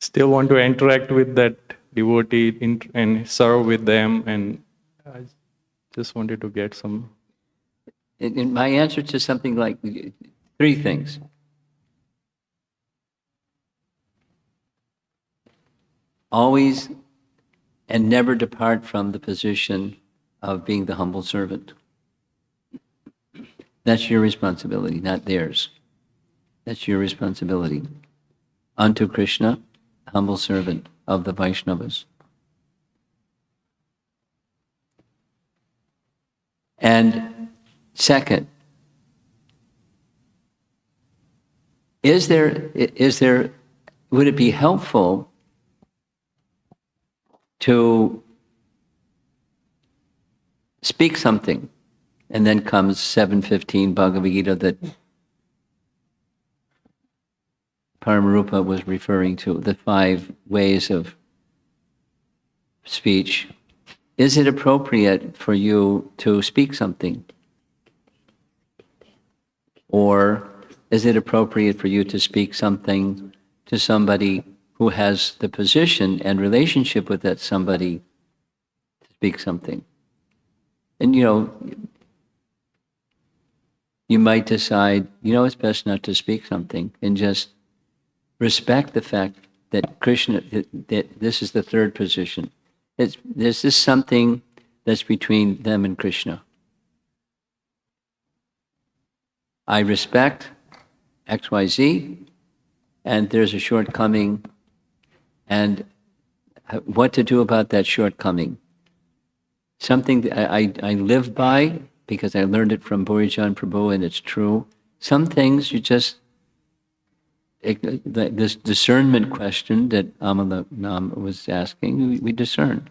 still want to interact with that devotee and serve with them, and I just wanted to get some. in my answer to something like 3 things. Always and never depart from the position of being the humble servant. That's your responsibility, not theirs. That's your responsibility. Unto Krishna, humble servant of the Vaishnavas. And second, would it be helpful to speak something? And then comes 7:15 Bhagavad Gita that Paramarupa was referring to, the 5 ways of speech. Is it appropriate for you to speak something? Or is it appropriate for you to speak something to somebody who has the position and relationship with that somebody to speak something? And you might decide, it's best not to speak something, and just respect the fact that Krishna, that this is the third position. This is something that's between them and Krishna. I respect XYZ, and there's a shortcoming, and what to do about that shortcoming. Something that I live by, because I learned it from Burijan Prabhu, and it's true. Some things you just, this discernment question that Amala was asking, we discern.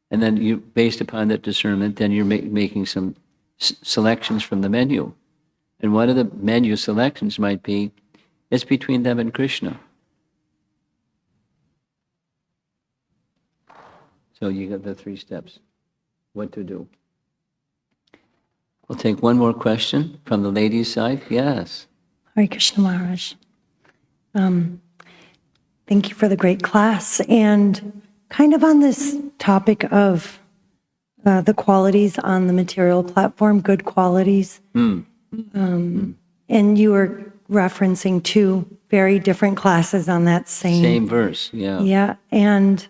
And then you, based upon that discernment, then you're making some selections from the menu. And one of the menu selections might be, it's between them and Krishna. So you got the 3 steps, what to do. We'll take one more question from the ladies' side. Yes. Hare Krishna Maharaj. Thank you for the great class. And kind of on this topic of the qualities on the material platform, good qualities. And you were referencing 2 very different classes on that Same verse, yeah. Yeah, and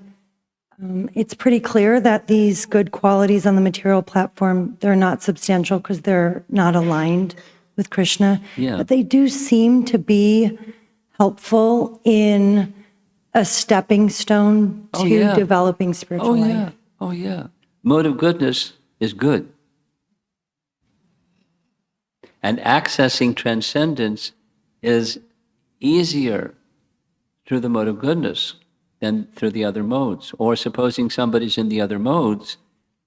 it's pretty clear that these good qualities on the material platform, they're not substantial because they're not aligned with Krishna. Yeah. But they do seem to be helpful in a stepping stone Oh, to yeah. developing spiritual Oh, life. yeah. Oh, yeah. Mode of goodness is good. And accessing transcendence is easier through the mode of goodness than through the other modes. Or supposing somebody's in the other modes,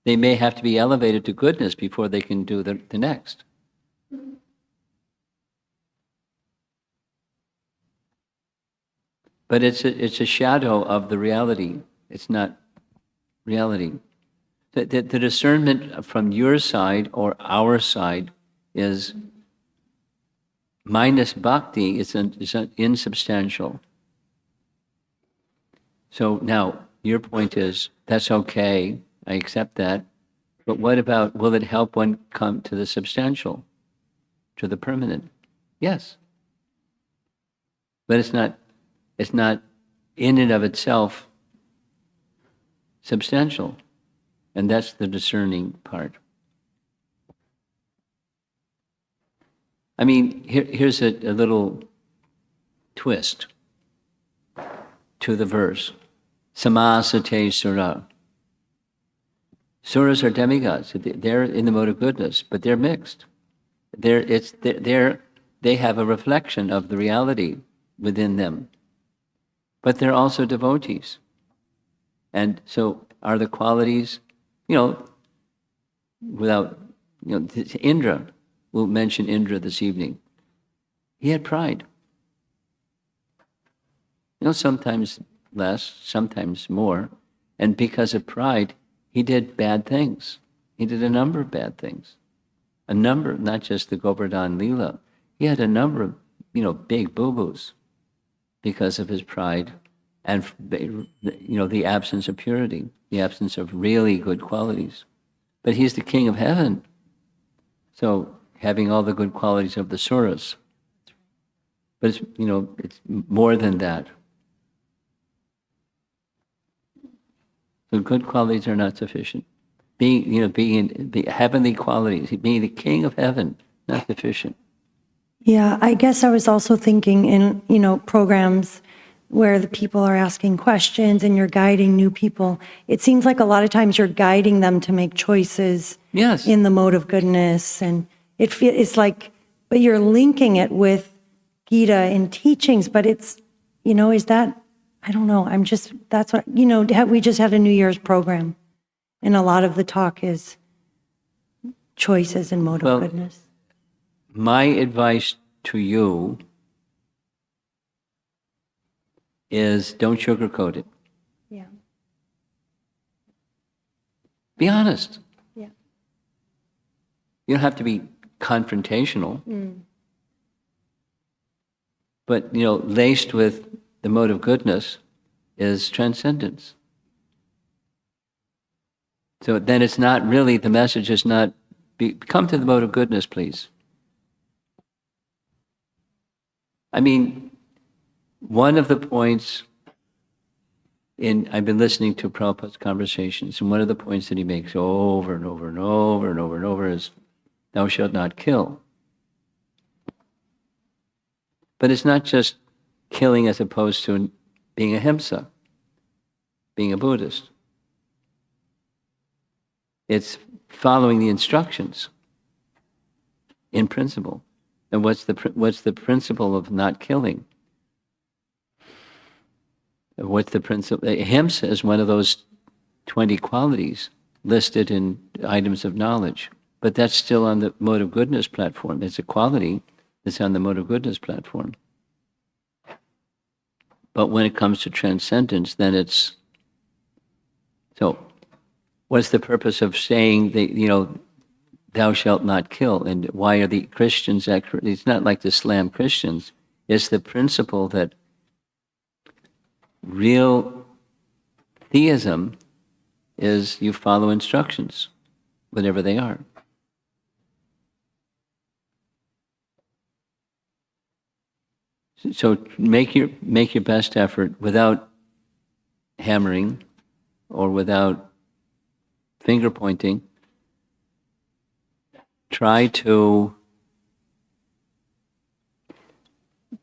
they may have to be elevated to goodness before they can do the next. But it's a shadow of the reality. It's not reality. The discernment from your side or our side is minus bhakti is insubstantial. So now your point is that's okay, I accept that. But what about, will it help one come to the substantial, to the permanent? Yes. But it's not in and of itself substantial. And that's the discerning part. I mean, here's a little twist to the verse. Samasate sura. Suras are demigods. They're in the mode of goodness, but they're mixed. They have a reflection of the reality within them. But they're also devotees. And so are the qualities, without, Indra, we'll mention Indra this evening. He had pride. Sometimes less, sometimes more. And because of pride, he did bad things. He did a number of bad things. A number, not just the Govardhan Leela. He had a number of, big boo-boos because of his pride and, the absence of purity, the absence of really good qualities. But he's the king of heaven. So having all the good qualities of the suras. But it's, it's more than that. So good qualities are not sufficient. Being the heavenly qualities, being the king of heaven, not sufficient. Yeah, I guess I was also thinking in, programs where the people are asking questions and you're guiding new people. It seems like a lot of times you're guiding them to make choices Yes. in the mode of goodness. And it's like, but you're linking it with Gita and teachings, but it's, is that, I don't know, that's what, we just had a New Year's program. And a lot of the talk is choices in mode of goodness. My advice to you is don't sugarcoat it. Yeah. Be honest. Yeah. You don't have to be confrontational. But, laced with the mode of goodness is transcendence. So then it's not really, the message is not, come to the mode of goodness, please. I mean, one of the points I've been listening to Prabhupada's conversations, and one of the points that he makes over and over and over and over and over is, thou shalt not kill. But it's not just killing as opposed to being a himsa, being a Buddhist. It's following the instructions in principle. And what's the principle of not killing? What's the principle? Ahimsa is one of those 20 qualities listed in items of knowledge. But that's still on the mode of goodness platform. It's a quality that's on the mode of goodness platform. But when it comes to transcendence, then it's... So, what's the purpose of saying that, thou shalt not kill? And why are the Christians... It's not like to slam Christians. It's the principle that real theism is you follow instructions, whatever they are. So make your best effort without hammering or without finger pointing. Try to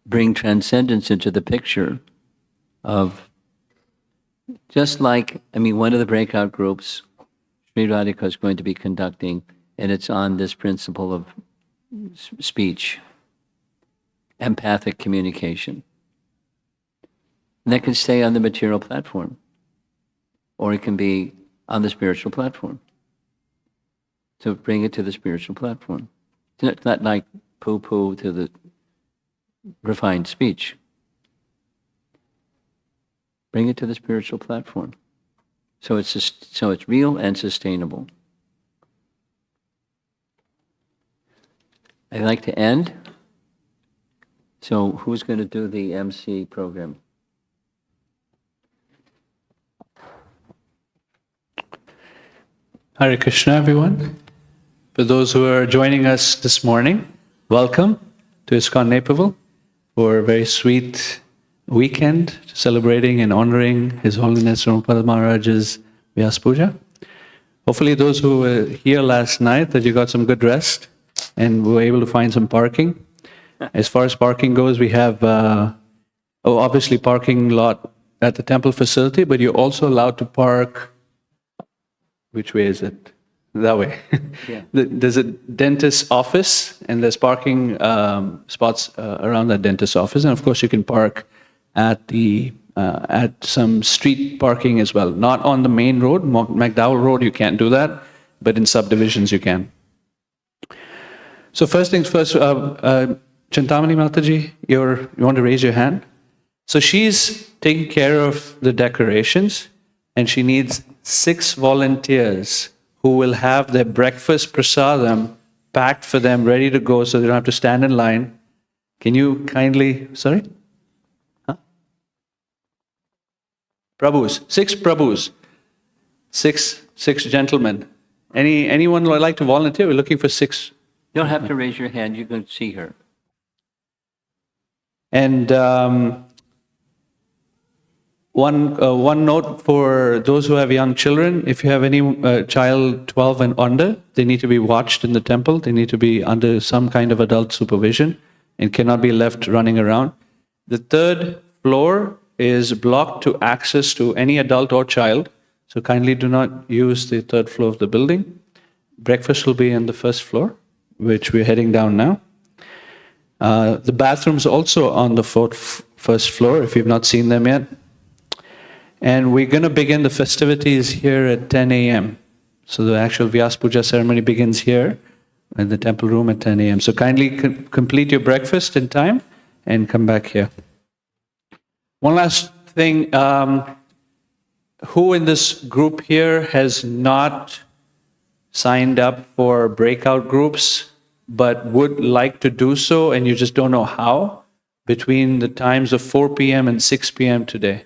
bring transcendence into the picture of, just like, one of the breakout groups Sri Radhika is going to be conducting, and it's on this principle of speech, empathic communication. And that can stay on the material platform, or it can be on the spiritual platform. So bring it to the spiritual platform. It's not like poo-poo to the refined speech. Bring it to the spiritual platform. So it's real and sustainable. I'd like to end. So who's going to do the MC program? Hare Krishna, everyone. For those who are joining us this morning, welcome to ISKCON Naperville for a very sweet weekend celebrating and honoring His Holiness Romapada Maharaj's Vyasa Puja. Hopefully those who were here last night, that you got some good rest and were able to find some parking. As far as parking goes, we have obviously parking lot at the temple facility, but you're also allowed to park. Which way is it? That way. Yeah. There's a dentist's office, and there's parking spots around that dentist's office, and of course you can park at some street parking as well. Not on the main road, McDowell Road, you can't do that, but in subdivisions you can. So first things first, Chintamani Mataji, you want to raise your hand? So she's taking care of the decorations, and she needs 6 volunteers who will have their breakfast prasadam packed for them, ready to go, so they don't have to stand in line. Can you kindly, sorry? Huh? Prabhus, 6 Prabhus, 6 gentlemen. Anyone would like to volunteer? We're looking for 6. You don't have to raise your hand, you can see her. And one note for those who have young children: if you have any child 12 and under, they need to be watched in the temple. They need to be under some kind of adult supervision and cannot be left running around. The 3rd floor is blocked to access to any adult or child, so kindly do not use the 3rd floor of the building. Breakfast will be on the 1st floor, which we're heading down now. The bathrooms also on the 1st floor, if you've not seen them yet. And we're going to begin the festivities here at 10 a.m. So the actual Vyasa Puja ceremony begins here in the temple room at 10 a.m. So kindly complete your breakfast in time and come back here. One last thing, who in this group here has not signed up for breakout groups but would like to do so and you just don't know how, between the times of 4 p.m. and 6 p.m. today?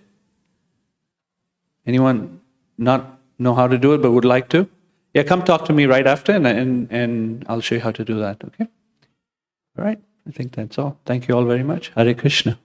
Anyone not know how to do it but would like to? Yeah, come talk to me right after and I'll show you how to do that, okay? All right, I think that's all. Thank you all very much. Hare Krishna.